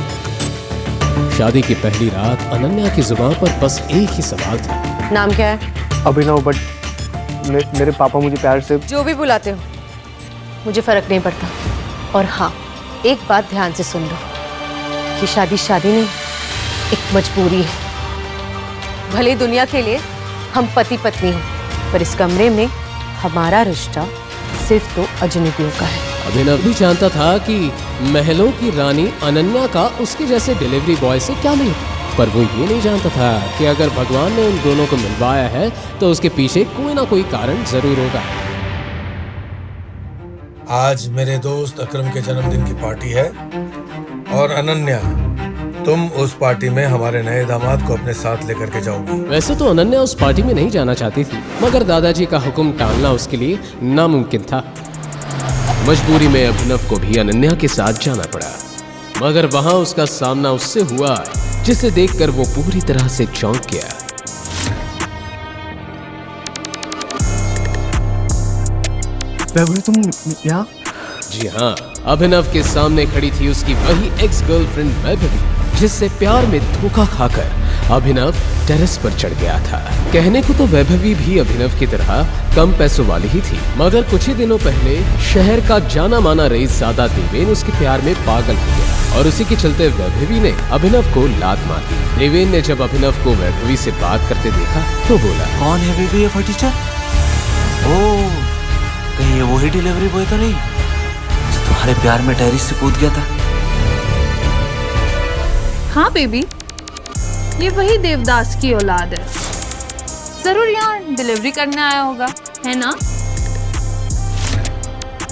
Speaker 1: शादी की पहली रात अनन्या की जुबान पर बस एक ही सवाल था।
Speaker 6: नाम क्या है?
Speaker 10: अभिनव, बट मेरे पापा मुझे प्यार से
Speaker 6: जो भी बुलाते हो मुझे फर्क नहीं पड़ता। और हाँ, एक बात ध्यान से सुन लो, कि शादी शादी नहीं, एक मजबूरी है। भले दुनिया के लिए हम पति पत्नी हो, पर इस कमरे में हमारा रिश्ता सिर्फ 2 अजनबियों का है।
Speaker 1: अभिनव भी जानता था कि महलों की रानी अनन्या का उसके जैसे डिलीवरी बॉय से क्या मिले, पर वो ये नहीं जानता था कि अगर भगवान ने उन दोनों को मिलवाया है तो उसके पीछे कोई ना कोई कारण जरूर होगा।
Speaker 17: आज मेरे दोस्त अकरम के जन्मदिन की पार्टी है और अनन्या, तुम उस पार्टी में हमारे नए दामाद को अपने साथ लेकर के जाओगी।
Speaker 1: वैसे तो अनन्या उस पार्टी में नहीं जाना चाहती थी, मगर दादाजी का हुक्म टालना उसके लिए नामुमकिन था। मजबूरी में अभिनव को भी अनन्या के साथ जाना पड़ा, मगर वहां उसका सामना उससे हुआ जिसे देखकर वो पूरी तरह से चौंक गया।
Speaker 10: तुम यहाँ?
Speaker 1: जी हाँ, अभिनव के सामने खड़ी थी उसकी वही एक्स गर्लफ्रेंड वैभवी, जिससे प्यार में धोखा खाकर अभिनव टेरेस पर चढ़ गया था। कहने को तो वैभवी भी अभिनव की तरह कम पैसों वाली ही थी, मगर कुछ ही दिनों पहले शहर का जाना माना रईसज़ादा देवेन उसके प्यार में पागल हो गया और उसी के चलते वैभवी ने अभिनव को लात मार दी। देवेन ने जब अभिनव को वैभवी से बात करते देखा तो बोला,
Speaker 10: कौन है बेबी ये फटीचर? ओह, कहीं ये वही डिलीवरी बॉय तो नहीं जो तुम्हारे प्यार में टेरेस से कूद गया था?
Speaker 18: हाँ बेबी, ये वही देवदास की औलाद है। जरूर यहाँ डिलीवरी करने आया होगा, है ना?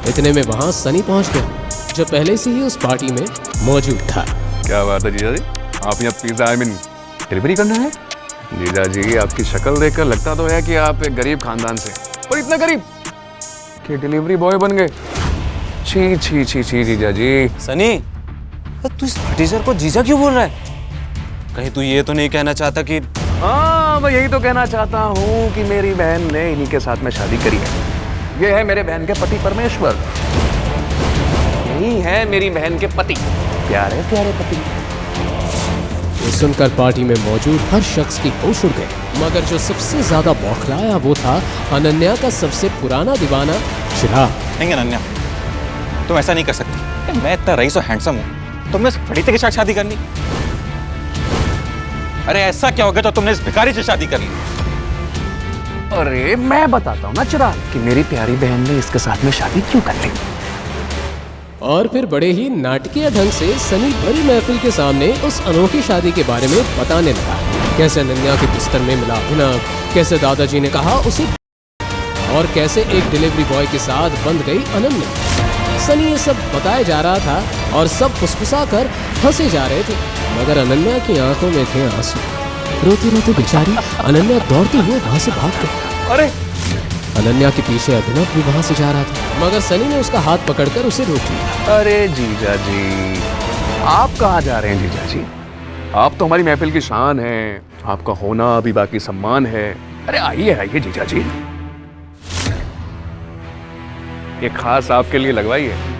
Speaker 1: इतने में वहां सनी पहुंच गया, जो पहले से ही उस पार्टी में मौजूद था।
Speaker 9: क्या बात है जीजा जी, आप यहाँ पिज्जा डिलीवरी करना है? जीजा जी, आपकी शक्ल देखकर लगता तो है कि आप एक गरीब खानदान से, और इतना गरीब कि डिलीवरी बॉय बन गए। छी छी छी छी जीजा जी।
Speaker 10: सनी, तू इस फटीचर को जीजा क्यों बोल रहा है? कहीं तू ये तो नहीं कहना चाहता कि...
Speaker 9: हाँ, मैं यही तो कहना चाहता हूँ कि मेरी बहन ने इन्हीं के साथ में शादी करी है। ये है मेरे बहन के पति परमेश्वर, यही है मेरी बहन के पति, प्यारे प्यारे पति।
Speaker 1: ये सुनकर पार्टी में मौजूद हर शख्स की होश उड़ गए, मगर जो सबसे ज्यादा बौखलाया वो था अनन्या का सबसे पुराना दीवाना चिराग।
Speaker 16: नहीं अनन्या, तुम ऐसा नहीं कर सकती। मैं इतना रईस और हैंडसम हूँ, तुमने इस फटीचे के साथ शादी करनी? अरे ऐसा क्या हो गया तो तुमने इस भिखारी से शादी कर ली?
Speaker 9: अरे मैं बताता हूँ ना चिराग कि मेरी प्यारी बहन ने इसके साथ में शादी क्यों कर ली।
Speaker 1: और फिर बड़े ही नाटकीय ढंग से सनी बड़ी महफिल के सामने उस अनोखी शादी के बारे में बताने लगा। कैसे अनन्या के बिस्तर में मिला अभिनव, कैसे दादाजी ने कहा उसे, और कैसे एक डिलीवरी बॉय के साथ बंध गई अनन्या। सनी ये सब बताया जा रहा था और सब फुसफुसा कर हंसे जा रहे थे, मगर अनन्या की आंखों में थे आंसू। रोती रोती बेचारी अनन्या दौड़ते हुए वहां से भाग गई।
Speaker 9: अरे
Speaker 1: अनन्या के पीछे अभिनव भी वहां से जा रहा था, मगर सनी ने उसका हाथ पकड़कर उसे रोक लिया।
Speaker 9: अरे जीजा जी, आप कहाँ जा रहे हैं जीजा जी? आप तो हमारी महफिल की शान हैं, आपका होना भी बाकी सम्मान है। अरे आइए आइए जीजा जी, ये खास आपके लिए लगवाई है।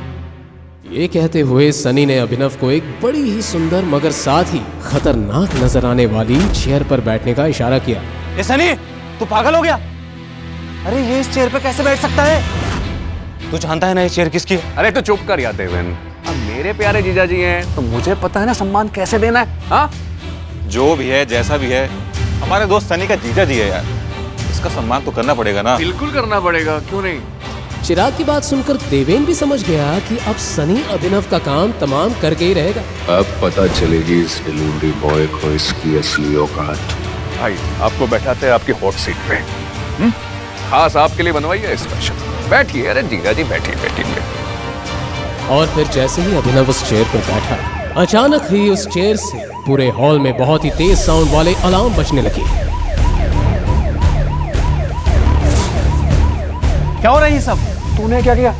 Speaker 1: ये कहते हुए सनी ने अभिनव को एक बड़ी ही सुंदर मगर साथ ही खतरनाक नजर आने वाली चेयर पर बैठने का इशारा किया।
Speaker 10: ए सनी, तू पागल हो गया? अरे ये इस चेयर पे कैसे बैठ सकता है? तू जानता है ना ये चेयर किसकी है?
Speaker 9: अरे तो चुप कर यार देवेन, अब मेरे प्यारे जीजा जी हैं तो मुझे पता है ना सम्मान कैसे देना है। हाँ,
Speaker 16: जो भी है जैसा भी है, हमारे दोस्त सनी का जीजा जी है यार, इसका सम्मान तो करना पड़ेगा ना।
Speaker 9: बिल्कुल करना पड़ेगा, क्यों नहीं।
Speaker 1: चिराग की बात सुनकर देवेन भी समझ गया कि अब सनी अभिनव का काम तमाम करके ही रहेगा।
Speaker 12: अब पता चलेगी इस डिलीवरी बॉय को इसकी असली औकात।
Speaker 9: भाई आपको बैठाते हैं आपकी हॉट सीट पे, खास आपके लिए बनवाई है स्पेशल। बैठिए, अरे जीजा जी बैठिए बैठिए।
Speaker 1: और फिर जैसे ही अभिनव उस चेयर पर बैठा, अचानक ही उस चेयर से पूरे हॉल में बहुत ही तेज साउंड वाले अलार्म बजने लगे।
Speaker 10: क्या हो रहा है ये सब?
Speaker 9: तूने क्या किया?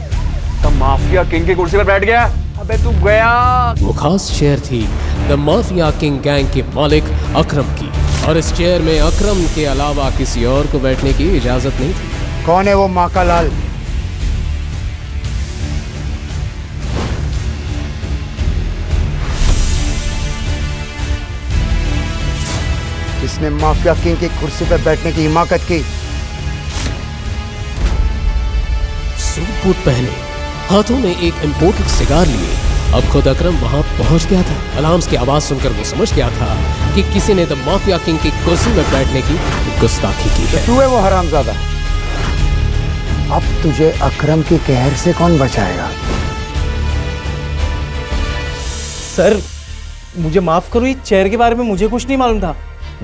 Speaker 9: द माफिया किंग की कुर्सी पर बैठ गया। अबे तू गया।
Speaker 1: वो खास चेयर थी द माफिया किंग गैंग के मालिक अकरम की, और इस चेयर में अकरम के अलावा किसी और को बैठने की इजाजत नहीं थी।
Speaker 2: कौन है वो माका लाल? जिसने माफिया किंग की कुर्सी पर बैठने की हिमाकत की?
Speaker 1: सूट बूट पहने, हाथों में एक इम्पोर्टेड सिगार लिए, अब खुद अकरम वहां पहुंच गया था। अलार्म्स की आवाज सुनकर वो समझ गया था कि किसी ने द माफिया किंग की कुर्सी में बैठने की गुस्ताखी की है।
Speaker 2: तू है वो हरामजादा। अब तुझे अकरम की कहर से कौन बचाएगा?
Speaker 10: सर मुझे माफ करो, इस चेयर के बारे में मुझे कुछ नहीं मालूम था।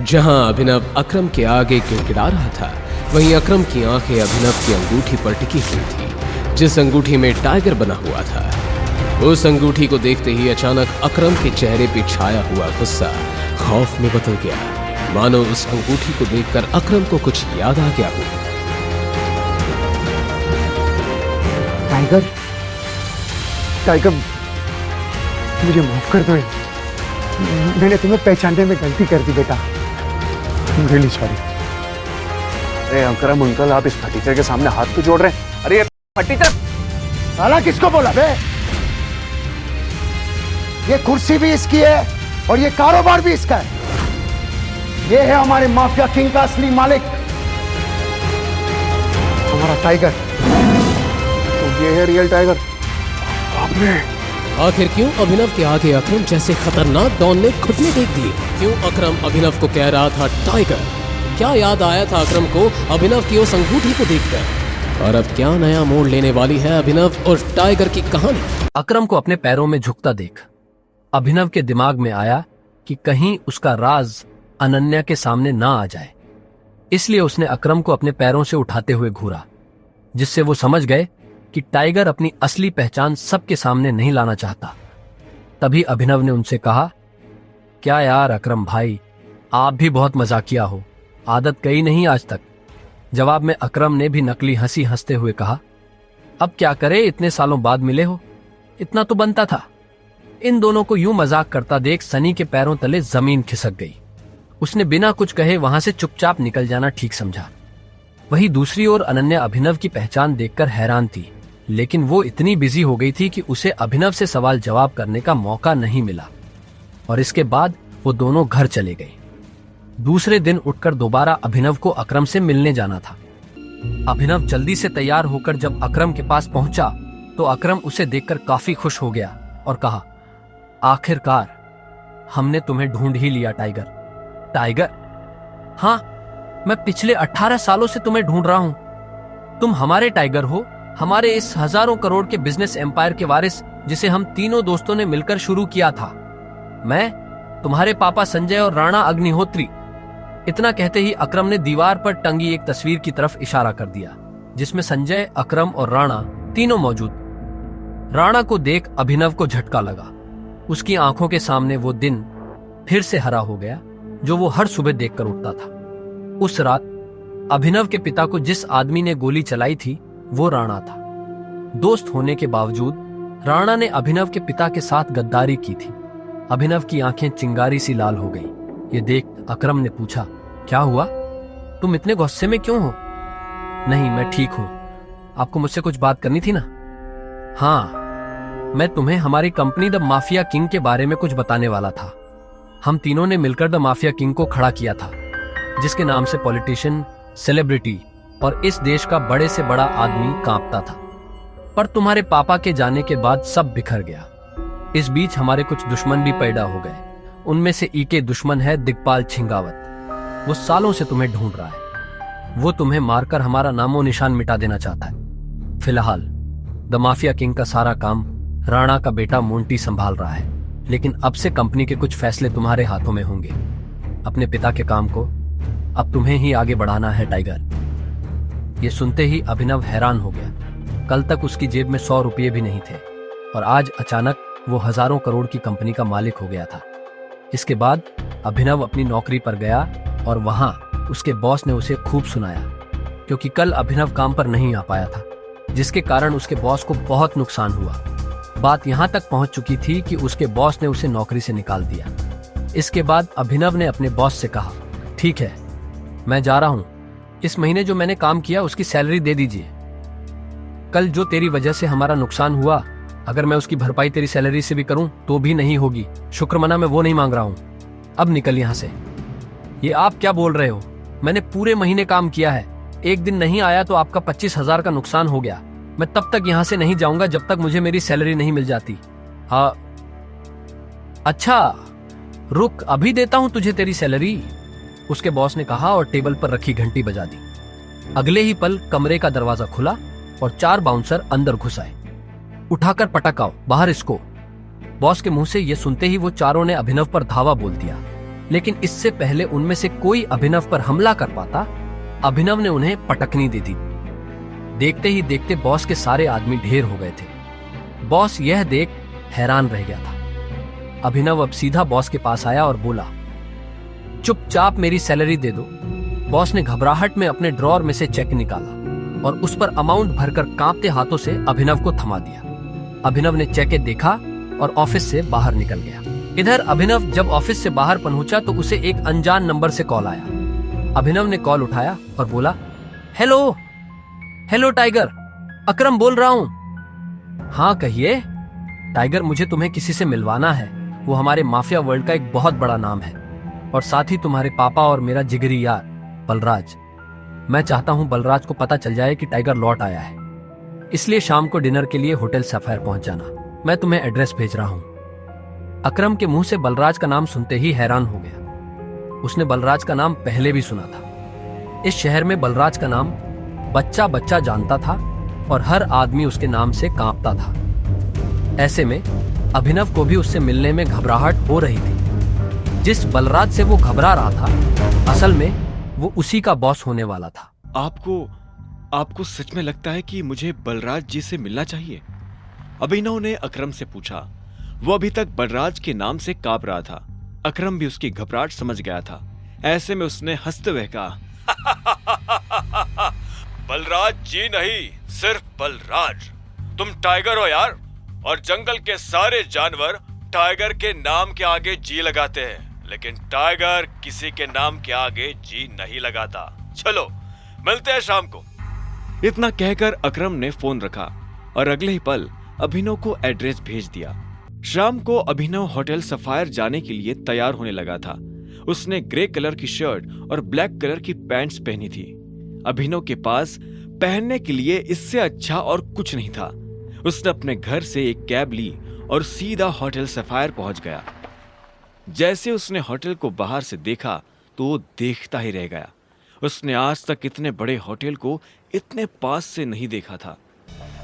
Speaker 1: जहां अभिनव अकरम के आगे गिड़गिड़ा रहा था, वहीं अकरम की आंखें अभिनव की अंगूठी पर टिकी हुई थी, जिस अंगूठी में टाइगर बना हुआ था। उस अंगूठी को देखते ही अचानक अकरम के चेहरे पे छाया हुआ गुस्सा खौफ में बदल गया, मानो उस अंगूठी को देखकर अकरम को कुछ याद आ गया हो।
Speaker 2: टाइगर, टाइगर, मुझे माफ कर दो। मैंने तुम्हें पहचानने में गलती कर दी बेटा। Really sorry.
Speaker 9: अरे अकरम अंकल, आप इस फटीचर के सामने हाथ क्यों जोड़ रहे हैं? अरे फटीचर!
Speaker 2: साला किसको बोला बे? ये कुर्सी भी इसकी है और ये कारोबार भी इसका है। ये है हमारे माफिया किंग का असली मालिक, हमारा टाइगर।
Speaker 9: तो ये है रियल टाइगर। आपने
Speaker 1: आखिर क्यों अभिनव के आगे अकरम जैसे खतरनाक डॉन ने घुटने टेक दिए? क्यों अकरम अभिनव को कह रहा था टाइगर? क्या याद आया था अकरम को अभिनव की उस अंगूठी को देखकर? और अब क्या नया मोड़ लेने वाली है अभिनव और टाइगर की कहानी?
Speaker 17: अकरम को अपने पैरों में झुकता देख अभिनव के दिमाग में आया कि कहीं उसका राज अनन्या के सामने ना आ जाए, इसलिए उसने अकरम को अपने पैरों से उठाते हुए घूरा, जिससे वो समझ गए कि टाइगर अपनी असली पहचान सबके सामने नहीं लाना चाहता। तभी अभिनव ने उनसे कहा, क्या यार अकरम भाई, आप भी बहुत मजाकिया हो, आदत गई नहीं आज तक। जवाब में अकरम ने भी नकली हंसी हंसते हुए कहा, अब क्या करे, इतने सालों बाद मिले हो, इतना तो बनता था। इन दोनों को यूं मजाक करता देख सनी के पैरों तले जमीन खिसक गई। उसने बिना कुछ कहे वहां से चुपचाप निकल जाना ठीक समझा। वहीं दूसरी ओर अनन्या अभिनव की पहचान देखकर हैरान थी, लेकिन वो इतनी बिजी हो गई थी कि उसे अभिनव से सवाल जवाब करने का मौका नहीं मिला, और इसके बाद वो दोनों घर चले गए। दूसरे दिन उठकर दोबारा अभिनव को अकरम से मिलने जाना था। अभिनव जल्दी से तैयार होकर जब अकरम के पास पहुंचा तो अकरम उसे देखकर काफी खुश हो गया और कहा, आखिरकार हमने तुम्हें ढूंढ ही लिया टाइगर। टाइगर? हाँ, मैं पिछले 18 सालों से तुम्हें ढूंढ रहा हूं। तुम हमारे टाइगर हो, हमारे इस हजारों करोड़ के बिजनेस एम्पायर के वारिस, जिसे हम तीनों दोस्तों ने मिलकर शुरू किया था। मैं, तुम्हारे पापा संजय और राणा अग्निहोत्री। इतना कहते ही अकरम ने दीवार पर टंगी एक तस्वीर की तरफ इशारा कर दिया, जिसमें संजय, अकरम और राणा तीनों मौजूद। राणा को देख अभिनव को झटका लगा। उसकी आंखों के सामने वो दिन फिर से हरा हो गया जो वो हर सुबह देखकर उठता था। उस रात अभिनव के पिता को जिस आदमी ने गोली चलाई थी वो राणा था। दोस्त होने के बावजूद राणा ने अभिनव के पिता के साथ गद्दारी की थी। अभिनव की आंखें चिंगारी सी लाल हो गई। ये देख अकरम ने पूछा, क्या हुआ? तुम इतने गुस्से में क्यों हो? नहीं, मैं ठीक हूं। आपको मुझसे कुछ बात करनी थी ना? हाँ, मैं तुम्हें हमारी कंपनी द माफिया किंग के बारे में कुछ बताने वाला था। हम तीनों ने मिलकर द माफिया किंग को खड़ा किया था, जिसके नाम से पॉलिटिशियन, सेलिब्रिटी और इस देश का बड़े से बड़ा आदमी कांपता था। पर तुम्हारे पापा के जाने के बाद सब बिखर गया। इस बीच हमारे कुछ दुश्मन भी पैदा हो गए। उनमें से एक दुश्मन है दिग्पाल छिंगावत। वो सालों से तुम्हें ढूंढ रहा है। वो तुम्हें मारकर हमारा नामो निशान मिटा देना चाहता है। फिलहाल द माफिया किंग का सारा काम राणा का बेटा मोंटी संभाल रहा है, लेकिन अब से कंपनी के कुछ फैसले तुम्हारे हाथों में होंगे। अपने पिता के काम को अब तुम्हें ही आगे बढ़ाना है टाइगर। ये सुनते ही अभिनव हैरान हो गया। कल तक उसकी जेब में 100 रुपये भी नहीं थे,
Speaker 19: और आज अचानक वो हजारों करोड़ की कंपनी का मालिक हो गया था। इसके बाद अभिनव अपनी नौकरी पर गया और वहां उसके बॉस ने उसे खूब सुनाया, क्योंकि कल अभिनव काम पर नहीं आ पाया था, जिसके कारण उसके बॉस को बहुत नुकसान हुआ। बात यहां तक पहुंच चुकी थी कि उसके बॉस ने उसे नौकरी से निकाल दिया। इसके बाद अभिनव ने अपने बॉस से कहा, ठीक है, मैं जा रहा हूं, इस महीने जो मैंने काम किया उसकी सैलरी दे दीजिए। कल जो तेरी वजह से हमारा नुकसान हुआ, अगर मैं उसकी भरपाई तेरी सैलरी से भी करूं तो भी नहीं होगी। शुक्रमना मैं वो नहीं मांग रहा हूं, अब निकल यहां से। ये आप क्या बोल रहे हो? मैंने पूरे महीने काम किया है, एक दिन नहीं आया तो आपका 25,000 का नुकसान हो गया। मैं तब तक यहां से नहीं जाऊंगा जब तक मुझे मेरी सैलरी नहीं मिल जाती। हाँ, अच्छा रुक, अभी देता हूं तुझे तेरी सैलरी, उसके बॉस ने कहा और टेबल पर रखी घंटी बजा दी। अगले ही पल कमरे का दरवाजा खुला और 4 बाउंसर अंदर घुस आए। उठाकर पटक आओ, बाहर इसको। बॉस के मुंह से यह सुनते ही वो चारों ने अभिनव पर धावा बोल दिया, लेकिन इससे पहले उनमें से कोई अभिनव पर हमला कर पाता, अभिनव ने उन्हें पटकनी दे दी। देखते ही देखते बॉस के सारे आदमी ढेर हो गए थे। बॉस यह देख हैरान रह गया था। अभिनव अब सीधा बॉस के पास आया और बोला, चुपचाप मेरी सैलरी दे दो। बॉस ने घबराहट में अपने ड्रॉर में से चेक निकाला और उस पर अमाउंट भरकर कांपते हाथों से अभिनव को थमा दिया। अभिनव ने चेक देखा और ऑफिस से बाहर निकल गया। इधर अभिनव जब ऑफिस से बाहर पहुंचा तो उसे एक अनजान नंबर से कॉल आया। अभिनव ने कॉल उठाया और बोला, हेलो हेलो टाइगर, अकरम बोल रहा हूं। हाँ कहिए। टाइगर, मुझे तुम्हें किसी से मिलवाना है, वो हमारे माफिया वर्ल्ड का एक बहुत बड़ा नाम है और साथ ही तुम्हारे पापा और मेरा जिगरी यार बलराज। मैं चाहता हूं बलराज को पता चल जाए कि टाइगर लौट आया है, इसलिए शाम को डिनर के लिए होटल सफायर पहुंच जाना। मैं तुम्हें एड्रेस भेज रहा हूं। अकरम के मुंह से बलराज का नाम सुनते ही हैरान हो गया। उसने बलराज का नाम पहले भी सुना था। इस शहर में बलराज का नाम बच्चा बच्चा जानता था और हर आदमी उसके नाम से कांपता था। ऐसे में अभिनव को भी उससे मिलने में घबराहट हो रही थी। जिस बलराज से वो घबरा रहा था, असल में वो उसी का बॉस होने वाला था।
Speaker 20: आपको सच में लगता है कि मुझे बलराज जी से मिलना चाहिए? अभिनव ने अकरम से पूछा। वो अभी तक बलराज के नाम से कांप रहा था। अकरम भी उसकी घबराहट समझ गया था। ऐसे में उसने हंसते हुए कहा, बलराज जी नहीं, सिर्फ बलराज। तुम टाइगर हो यार, और जंगल के सारे जानवर टाइगर के नाम के आगे जी लगाते हैं, लेकिन टाइगर किसी के नाम के आगे जी नहीं लगाता। चलो मिलते हैं शाम को। इतना कहकर अकरम ने फोन रखा और अगले ही पल अभिनव को एड्रेस भेज दिया। शाम को अभिनव होटल सफायर जाने के लिए तैयार होने लगा था। उसने ग्रे कलर की शर्ट और ब्लैक कलर की पैंट्स पहनी थी। अभिनव के पास पहनने के लिए इससे अच्छा और कुछ नहीं था। उसने अपने घर से एक कैब ली और सीधा होटल सफायर पहुंच गया। जैसे उसने होटल को बाहर से देखा तो वो देखता ही रह गया। उसने आज तक इतने बड़े होटल को इतने पास से नहीं देखा था।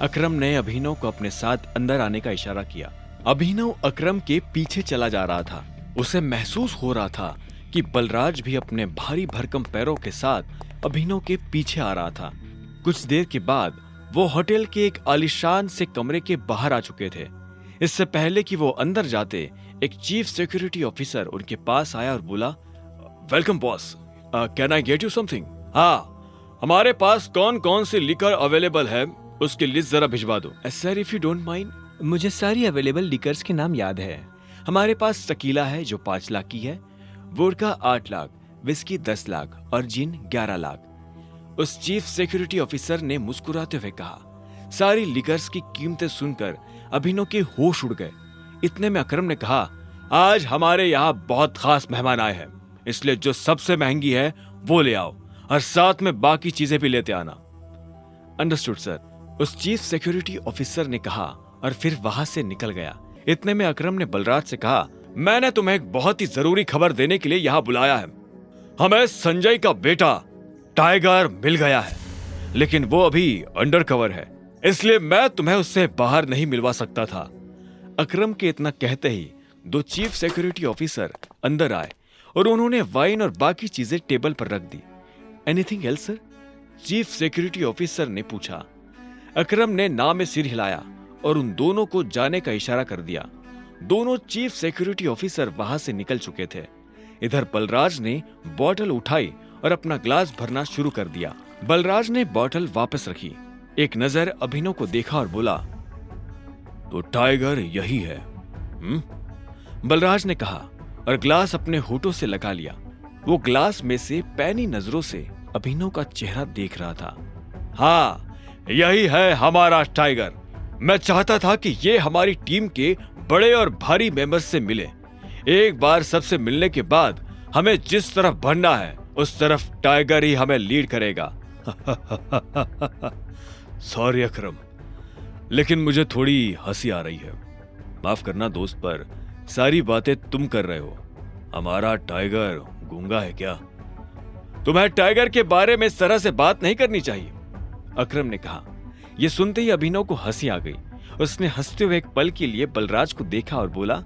Speaker 20: अकरम ने अभिनव को अपने साथ अंदर आने का इशारा किया। अभिनव अकरम के पीछे चला जा रहा था। उसे महसूस हो रहा था कि बलराज भी अपने भारी भरकम पैरों के साथ अभिनव के पीछे आ रहा था। कुछ देर के बाद वो होटल के एक आलीशान से कमरे के बाहर आ चुके थे। इससे पहले कि वो अंदर जाते, एक चीफ सिक्योरिटी ऑफिसर उनके पास आया और बोला, welcome boss, can I get you something? हाँ, हमारे पास कौन कौन सी लिकर अवेलेबल है उसकी लिस्ट जरा भिजवा दो। Sir if you don't mind, मुझे सारी अवेलेबल लिकर्स के नाम याद है। हमारे पास टकीला है जो 5 लाख की है, वोडका 8 लाख, विस्की 10 लाख और जिन 11 लाख। उस चीफ सिक्योरिटी ऑफिसर ने मुस्कुराते हुए कहा। सारी लिकर्स की कीमतें सुनकर अभिनव के होश उड़ गए। इतने में अकरम ने कहा, आज हमारे यहाँ बहुत खास मेहमान आए हैं, इसलिए जो सबसे महंगी है वो ले आओ और साथ में बाकी चीजें भी लेते आना। अंडरस्टूड सर, उस चीफ सिक्योरिटी ऑफिसर ने कहा और फिर वहां से निकल गया। इतने में अकरम ने बलराज से कहा, मैंने तुम्हें एक बहुत ही जरूरी खबर देने के लिए यहाँ बुलाया है। हमें संजय का बेटा टाइगर मिल गया है, लेकिन वो अभी अंडरकवर है, इसलिए मैं तुम्हें उससे बाहर नहीं मिलवा सकता था। अकरम के इतना कहते ही 2 चीफ सिक्योरिटी ऑफिसर अंदर आए और उन्होंने वाइन और बाकी चीजें टेबल पर रख दी। Anything else sir? Chief security officer ने पूछा। अकरम ने ना में सिर हिलाया और उन दोनों को जाने का इशारा कर दिया। दोनों चीफ सिक्योरिटी ऑफिसर वहां से निकल चुके थे। इधर बलराज ने बॉटल उठाई और अपना ग्लास भरना शुरू कर दिया। बलराज ने बॉटल वापस रखी, एक नजर अभिनव को देखा और बोला, तो टाइगर यही है। बलराज ने कहा और ग्लास अपने होठों से लगा लिया। वो ग्लास में से पैनी नजरों से अभिनव का चेहरा देख रहा था। हाँ, यही है हमारा टाइगर। मैं चाहता था कि ये हमारी टीम के बड़े और भारी मेंबर्स से मिले। एक बार सबसे मिलने के बाद हमें जिस तरफ बढ़ना है उस तरफ टाइगर ही हमें लीड करेगा। सॉरी अकरम, लेकिन मुझे थोड़ी हंसी आ रही है। माफ करना दोस्त, पर सारी बातें तुम कर रहे हो। हमारा टाइगर गूंगा है क्या? तुम्हें टाइगर के बारे में इस तरह से बात नहीं करनी चाहिए, अकरम ने कहा। यह सुनते ही अभिनव को हंसी आ गई। उसने हंसते हुए एक पल के लिए बलराज को देखा और बोला,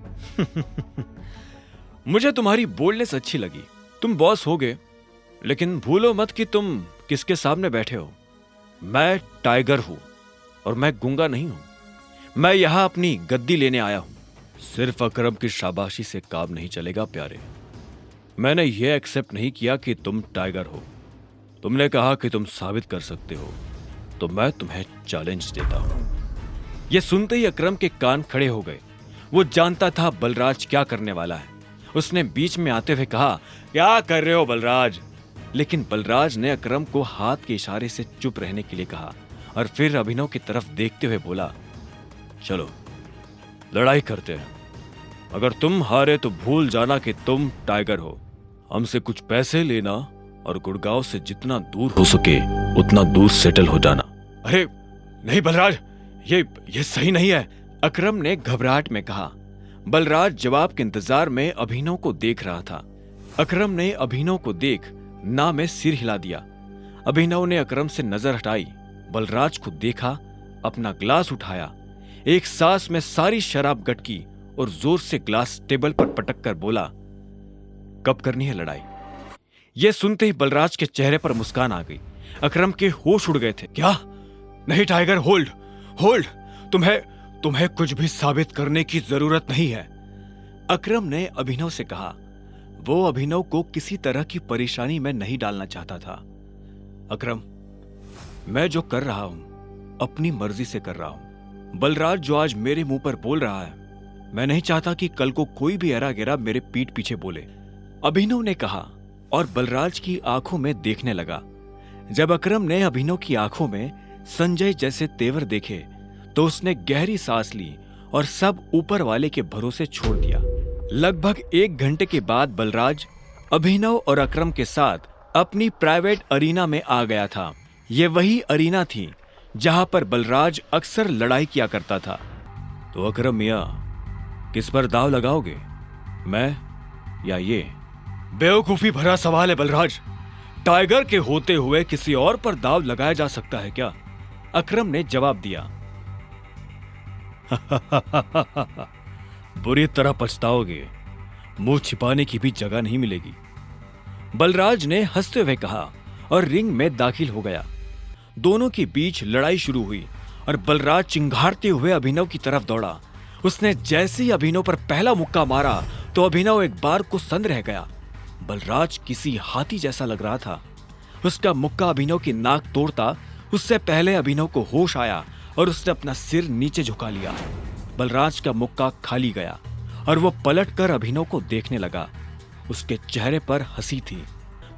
Speaker 20: मुझे तुम्हारी बोल्डनेस अच्छी लगी। तुम बॉस होगे, लेकिन भूलो मत कि तुम किसके सामने बैठे हो। मैं टाइगर हूं और मैं गूंगा नहीं हूं। मैं यहां अपनी गद्दी लेने आया हूं। सिर्फ अकरम की शाबाशी से काम नहीं चलेगा प्यारे। मैंने यह एक्सेप्ट नहीं किया कि तुम टाइगर हो। तुमने कहा कि तुम साबित कर सकते हो, तो मैं तुम्हें चैलेंज देता हूं। यह सुनते ही अकरम के कान खड़े हो गए। वो जानता था बलराज क्या करने वाला है। उसने बीच में आते हुए कहा, क्या कर रहे हो बलराज? लेकिन बलराज ने अकरम को हाथ के इशारे से चुप रहने के लिए कहा और फिर अभिनव की तरफ देखते हुए बोला, चलो लड़ाई करते हैं। अगर तुम हारे तो भूल जाना कि तुम टाइगर हो। हमसे कुछ पैसे लेना और गुड़गांव से जितना दूर हो सके उतना दूर सेटल हो जाना। अरे नहीं बलराज, ये सही नहीं है, अकरम ने घबराहट में कहा। बलराज जवाब के इंतजार में अभिनव को देख रहा था। अकरम ने अभिनव को देख ना में सिर हिला दिया। अभिनव ने अकरम से नजर हटाई, बलराज को देखा, अपना ग्लास उठाया, एक सांस में सारी शराब गटकी और जोर से ग्लास टेबल पर पटक कर बोला, कब करनी है लड़ाई? यह सुनते ही बलराज के चेहरे पर मुस्कान आ गई। अकरम के होश उड़ गए थे। क्या? नहीं टाइगर, होल्ड होल्ड, तुम्हें कुछ भी साबित करने की जरूरत नहीं है, अकरम ने अभिनव से कहा। वो अभिनव को किसी तरह की परेशानी में नहीं डालना चाहता था। अकरम, मैं जो कर रहा हूं अपनी मर्जी से कर रहा हूं। बलराज जो आज मेरे मुंह पर बोल रहा है, मैं नहीं चाहता कि कल को कोई भी एरा गेरा मेरे पीठ पीछे बोले, अभिनव ने कहा और बलराज की आंखों में देखने लगा। जब अकरम ने अभिनव की आंखों में संजय जैसे तेवर देखे तो उसने गहरी सांस ली और सब ऊपर वाले के भरोसे छोड़ दिया। लगभग 1 घंटे के बाद बलराज अभिनव और अकरम के साथ अपनी प्राइवेट अरीना में आ गया था। यह वही अरीना थी जहां पर बलराज अक्सर लड़ाई किया करता था। तो अकरम मियां, किस पर दाव लगाओगे, मैं या ये? बेवकूफी भरा सवाल है बलराज। टाइगर के होते हुए किसी और पर दाव लगाया जा सकता है क्या? अकरम ने जवाब दिया। बुरी तरह पछताओगे, मुंह छिपाने की भी जगह नहीं मिलेगी, बलराज ने हंसते हुए कहा और रिंग में दाखिल हो गया। दोनों के बीच लड़ाई शुरू हुई और बलराज चिंघाड़ते हुए अभिनव की तरफ दौड़ा। उसने जैसे ही अभिनव पर पहला मुक्का मारा तो अभिनव एक बार को सन्न रह गया। बलराज किसी हाथी जैसा लग रहा था। उसका मुक्का अभिनव की नाक तोड़ता उससे पहले अभिनव को होश आया और उसने अपना सिर नीचे झुका लिया। बलराज का मुक्का खाली गया और वो पलटकर अभिनव को देखने लगा। उसके चेहरे पर हंसी थी।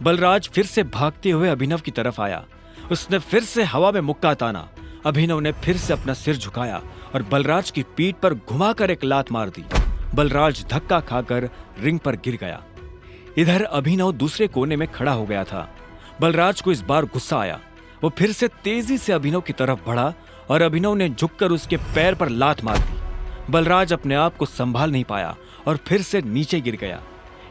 Speaker 20: बलराज फिर से भागते हुए अभिनव की तरफ आया। उसने फिर से हवा में मुक्का ताना। अभिनव ने फिर से अपना सिर झुकाया और बलराज की पीठ पर घुमाकर एक लात मार दी। बलराज धक्का खाकर रिंग पर गिर गया। इधर अभिनव दूसरे कोने में खड़ा हो गया था। बलराज को इस बार गुस्सा आया। वो फिर से तेजी से अभिनव की तरफ बढ़ा और अभिनव ने झुककर उसके पैर पर लात मार दी। बलराज अपने आप को संभाल नहीं पाया और फिर से नीचे गिर गया।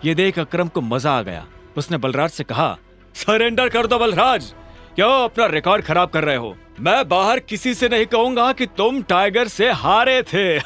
Speaker 20: ये देख अकरम को मजा आ गया। उसने बलराज से कहा, सरेंडर कर दो बलराज, क्यों अपना रिकॉर्ड खराब कर रहे हो? मैं बाहर किसी से नहीं कहूंगा कि तुम टाइगर से हारे थे।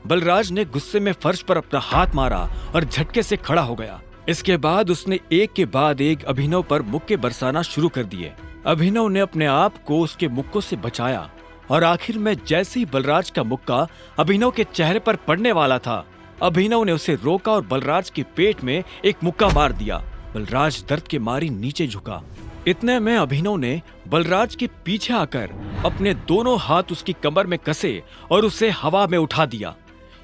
Speaker 20: बलराज ने गुस्से में फर्श पर अपना हाथ मारा और झटके से खड़ा हो गया। इसके बाद उसने एक के बाद एक अभिनव पर मुक्के बरसाना शुरू कर दिए। अभिनव ने अपने आप को उसके मुक्कों से बचाया और आखिर में जैसे ही बलराज का मुक्का अभिनव के चेहरे पर पड़ने वाला था, अभिनव ने उसे रोका और बलराज के पेट में एक मुक्का मार दिया। बलराज दर्द के मारे नीचे झुका। इतने में अभिनव ने बलराज के पीछे आकर अपने दोनों हाथ उसकी कमर में कसे और उसे हवा में उठा दिया।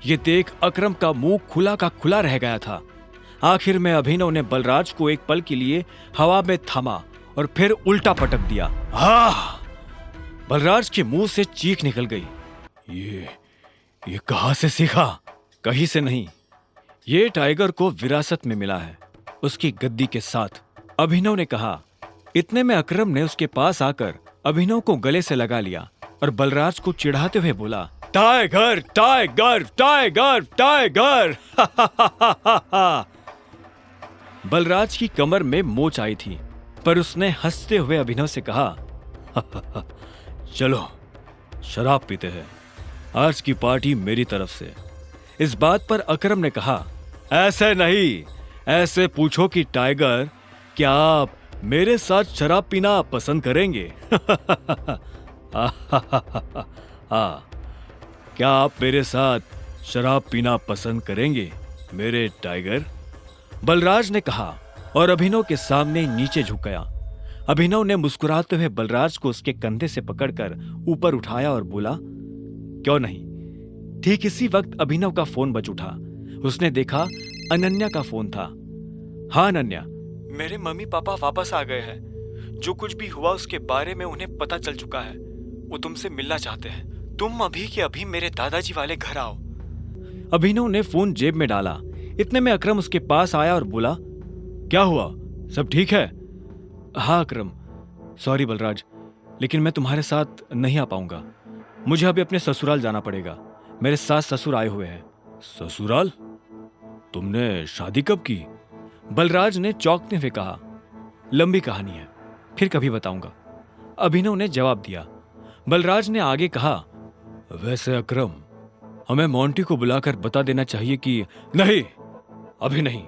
Speaker 20: ये देख अकरम का मुंह खुला का खुला रह गया था। आखिर में अभिनव ने बलराज को एक पल के लिए हवा में थामा और फिर उल्टा पटक दिया। बलराज के मुंह से चीख निकल गई। ये कहां से सीखा? कहीं से नहीं, ये टाइगर को विरासत में मिला है, उसकी गद्दी के साथ, अभिनव ने कहा। इतने में अकरम ने उसके पास आकर अभिनव को गले से लगा लिया और बलराज को चिढ़ाते हुए बोला, tiger tiger tiger tiger. Balraj की कमर में मोच आई थी, पर उसने हंसते हुए अभिनव से कहा, चलो शराब पीते हैं, आज की पार्टी मेरी तरफ से। इस बात पर अकरम ने कहा, ऐसे नहीं, ऐसे पूछो कि टाइगर, क्या आप मेरे साथ शराब पीना पसंद करेंगे? क्या आप मेरे साथ शराब पीना पसंद करेंगे मेरे टाइगर? बलराज ने कहा और अभिनव के सामने नीचे झुक गया। अभिनव ने मुस्कुराते हुए बलराज को उसके कंधे से पकड़कर ऊपर उठाया और बोला, क्यों नहीं। ठीक इसी वक्त अभिनव का फोन बज उठा। उसने देखा अनन्या का फोन था। हाँ अनन्या, मेरे मम्मी पापा वापस आ गए हैं। जो कुछ भी हुआ उसके बारे में उन्हें पता चल चुका है। वो तुमसे मिलना चाहते हैं। तुम अभी के अभी मेरे दादाजी वाले घर आओ। अभिनव ने फोन जेब में डाला। इतने में अकरम उसके पास आया और बोला, क्या हुआ, सब ठीक है? हाँ अकरम, सॉरी बलराज, लेकिन मैं तुम्हारे साथ नहीं आ पाऊंगा। मुझे अभी अपने ससुराल जाना पड़ेगा। मेरे सास ससुर आए हुए हैं। ससुराल? तुमने शादी कब की? बलराज ने चौंकते हुए कहा। लंबी कहानी है, फिर कभी बताऊंगा, अभिनव ने जवाब दिया। बलराज ने आगे कहा, वैसे अकरम, हमें मोंटी को बुलाकर बता देना चाहिए कि नहीं, अभी नहीं।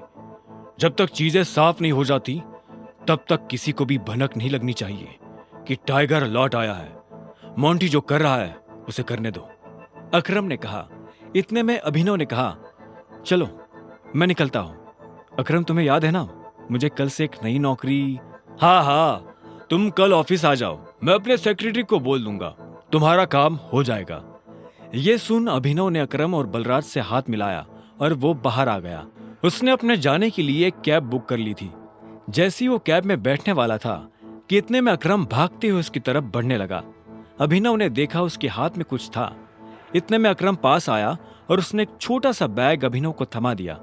Speaker 20: जब तक चीजें साफ नहीं हो जाती तब तक किसी को भी भनक नहीं लगनी चाहिए कि टाइगर लौट आया है। मोंटी जो कर रहा है उसे करने दो, अकरम ने कहा। इतने में अभिनव ने कहा, चलो मैं निकलता हूं। अकरम, तुम्हें याद है ना, मुझे कल से एक नई नौकरी। हाँ, तुम कल ऑफिस आ जाओ, मैं अपने सेक्रेटरी को बोल दूंगा, तुम्हारा काम हो जाएगा। ये सुन अभिनव ने अकरम और बलराज से हाथ मिलाया और वो बाहर आ गया। उसने अपने जाने के लिए एक कैब बुक कर ली थी। जैसे ही वो कैब में बैठने वाला था कि इतने में अकरम भागते हुए उसकी तरफ बढ़ने लगा। अभिनव ने देखा उसके हाथ में कुछ था। इतने में अकरम पास आया और उसने एक छोटा सा बैग अभिनव को थमा दिया।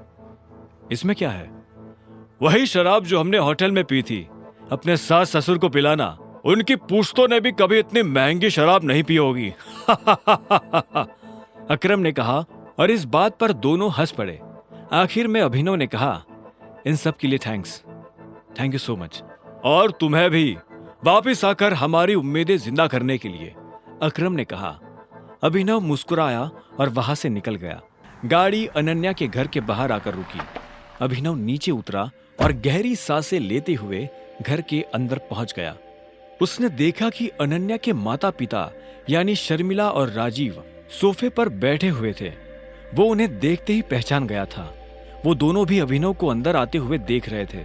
Speaker 20: इसमें क्या है? वही शराब जो हमने होटल में पी थी। अपने सास ससुर को पिलाना। उनकी पूछतों ने भी कभी इतनी महंगी शराब नहीं पी होगी। अकरम ने कहा और इस बात पर दोनों हंस पड़े। आखिर में अभिनव ने कहा, इन सब के लिए thanks, thank you so much. और तुम्हें भी वापिस आकर हमारी उम्मीदें जिंदा करने के लिए, अकरम ने कहा। अभिनव मुस्कुराया और वहां से निकल गया। गाड़ी अनन्या के घर के बाहर आकर रुकी। अभिनव नीचे उतरा और गहरी सांसें लेते हुए घर के अंदर पहुंच गया। उसने देखा कि अनन्या के माता पिता यानी शर्मिला और राजीव सोफे पर बैठे हुए थे। वो उन्हें देखते ही पहचान गया था। वो दोनों भी अभिनव को अंदर आते हुए देख रहे थे।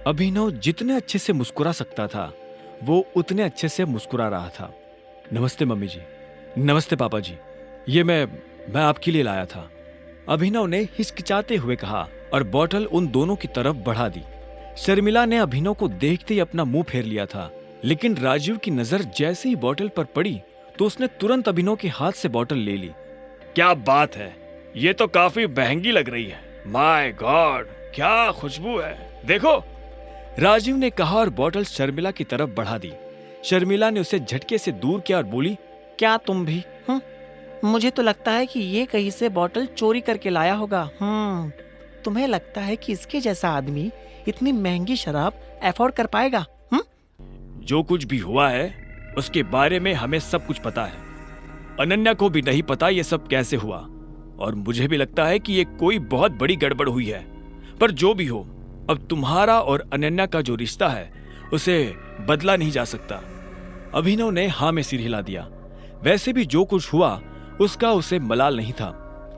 Speaker 20: अभिनव जितने अच्छे से मुस्कुरा सकता था वो उतने अच्छे से मुस्कुरा रहा था। नमस्ते मम्मी जी। नमस्ते पापा जी, ये मैं आपके लिए लाया था, अभिनव ने हिचकिचाते हुए कहा और बोतल उन दोनों की तरफ बढ़ा दी। शर्मिला ने अभिनव को देखते ही अपना मुंह फेर लिया था, लेकिन राजीव की नजर जैसे ही बोतल पर पड़ी तो उसने तुरंत अभिनव के हाथ से बोतल ले ली। क्या बात है, ये तो काफी महंगी लग रही है। माय गॉड, क्या खुशबू है, देखो, राजीव ने कहा और बोतल शर्मिला की तरफ बढ़ा दी। शर्मिला ने उसे झटके से दूर किया और बोली,
Speaker 10: क्या तुम भी? मुझे तो लगता है कि ये कहीं से बोतल चोरी करके लाया होगा। तुम्हें लगता है कि इसके जैसा आदमी इतनी महंगी शराब अफोर्ड कर पाएगा?
Speaker 20: जो कुछ भी हुआ है उसके बारे में हमें सब कुछ पता है। अनन्या को भी नहीं पता ये सब कैसे हुआ, और मुझे भी लगता है कि ये कोई बहुत बड़ी गड़बड़ हुई है। पर जो भी हो, अब तुम्हारा और अनन्या का जो रिश्ता है उसे बदला नहीं जा सकता। अभिनव ने हाँ में सिर हिला दिया। वैसे भी जो कुछ हुआ उसका उसे मलाल नहीं था।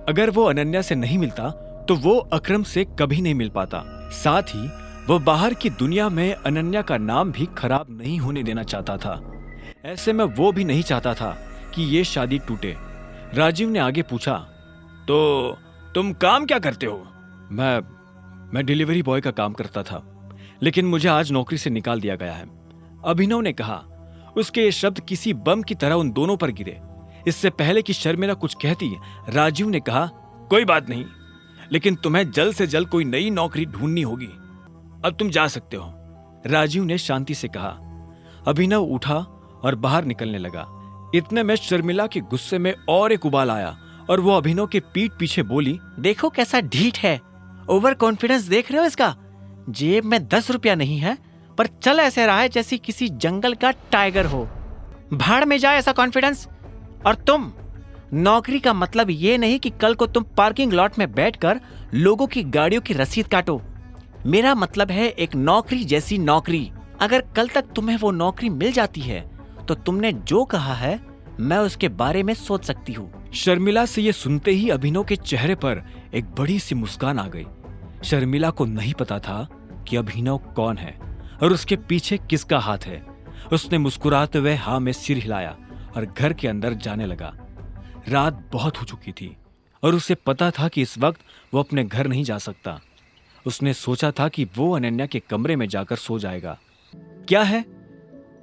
Speaker 20: अगर वो अनन्या से नहीं मिलता तो वो अकरम से कभी नहीं मिल पाता। साथ ही वो बाहर की दुनिया में अनन्या का नाम भी खराब नहीं होने देना चाहता था। ऐसे में वो भी नहीं चाहता था कि ये शादी टूटे। राजीव ने आगे पूछा, तो तुम काम क्या करते हो? मैं डिलीवरी बॉय का काम करता था, लेकिन मुझे आज नौकरी से निकाल दिया गया है। अभिनव ने कहा। उसके ये शब्द किसी बम की तरह उन दोनों पर गिरे। इससे पहले कि शर्मिला कुछ कहती, राजीव ने कहा, कोई बात नहीं, लेकिन तुम्हें जल्द से जल्द कोई नई नौकरी ढूंढनी होगी। अब तुम जा सकते हो, राजीव ने शांति से कहा। अभिनव उठा और बाहर निकलने लगा। इतने में शर्मिला के गुस्से में और एक उबाल आया और वो अभिनव के पीठ पीछे बोली, देखो कैसा ढीठ है, ओवर कॉन्फिडेंस देख रहे हो इसका? जेब में 10 रुपया नहीं है पर चल ऐसे रहा है जैसे किसी जंगल का टाइगर हो। भाड़ में जाए ऐसा कॉन्फिडेंस। और तुम, नौकरी का मतलब ये नहीं कि कल को तुम पार्किंग लॉट में बैठकर लोगों की गाड़ियों की रसीद काटो। मेरा मतलब है एक नौकरी जैसी नौकरी। अगर कल तक तुम्हें वो नौकरी मिल जाती है तो तुमने जो कहा है मैं उसके बारे में सोच सकती हूँ। शर्मिला से ये सुनते ही अभिनव के चेहरे पर एक बड़ी सी मुस्कान आ गई। शर्मिला को नहीं पता था कि अभिनव कौन है और उसके पीछे किसका हाथ है। उसने मुस्कुराते हुए हाँ में सिर हिलाया और घर के अंदर जाने लगा। रात बहुत हो चुकी थी और उसे पता था कि इस वक्त वो अपने घर नहीं जा सकता। उसने सोचा था कि वो अनन्या के कमरे में जाकर सो जाएगा। क्या है,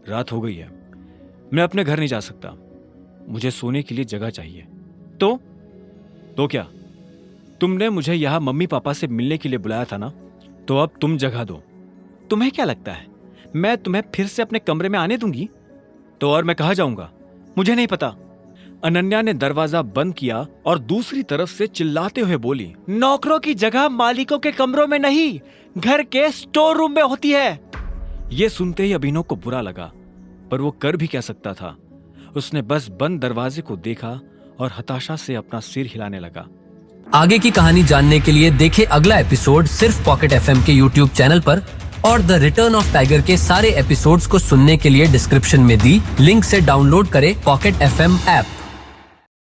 Speaker 20: रात हो गई है, मैं अपने घर नहीं जा सकता, मुझे सोने के लिए जगह चाहिए। तो क्या, तुमने मुझे यहाँ मम्मी पापा से मिलने के लिए बुलाया था ना, तो अब तुम जगह दो। तुम्हें क्या लगता है मैं तुम्हें फिर से अपने कमरे में आने दूंगी? तो और मैं कहाँ जाऊंगा, मुझे नहीं पता। अनन्या ने दरवाजा बंद किया और दूसरी तरफ से चिल्लाते हुए बोली, नौकरों की जगह मालिकों के कमरों में नहीं, घर के स्टोर रूम में होती है। यह सुनते ही अभिनव को बुरा लगा, पर वो कर भी क्या सकता था। उसने बस बंद दरवाजे को देखा और हताशा से अपना सिर हिलाने लगा।
Speaker 19: आगे की कहानी जानने के लिए देखें अगला एपिसोड सिर्फ पॉकेट एफएम के यूट्यूब चैनल पर, और द रिटर्न ऑफ टाइगर के सारे एपिसोड्स को सुनने के लिए डिस्क्रिप्शन में दी लिंक से डाउनलोड करें पॉकेट एफएम ऐप।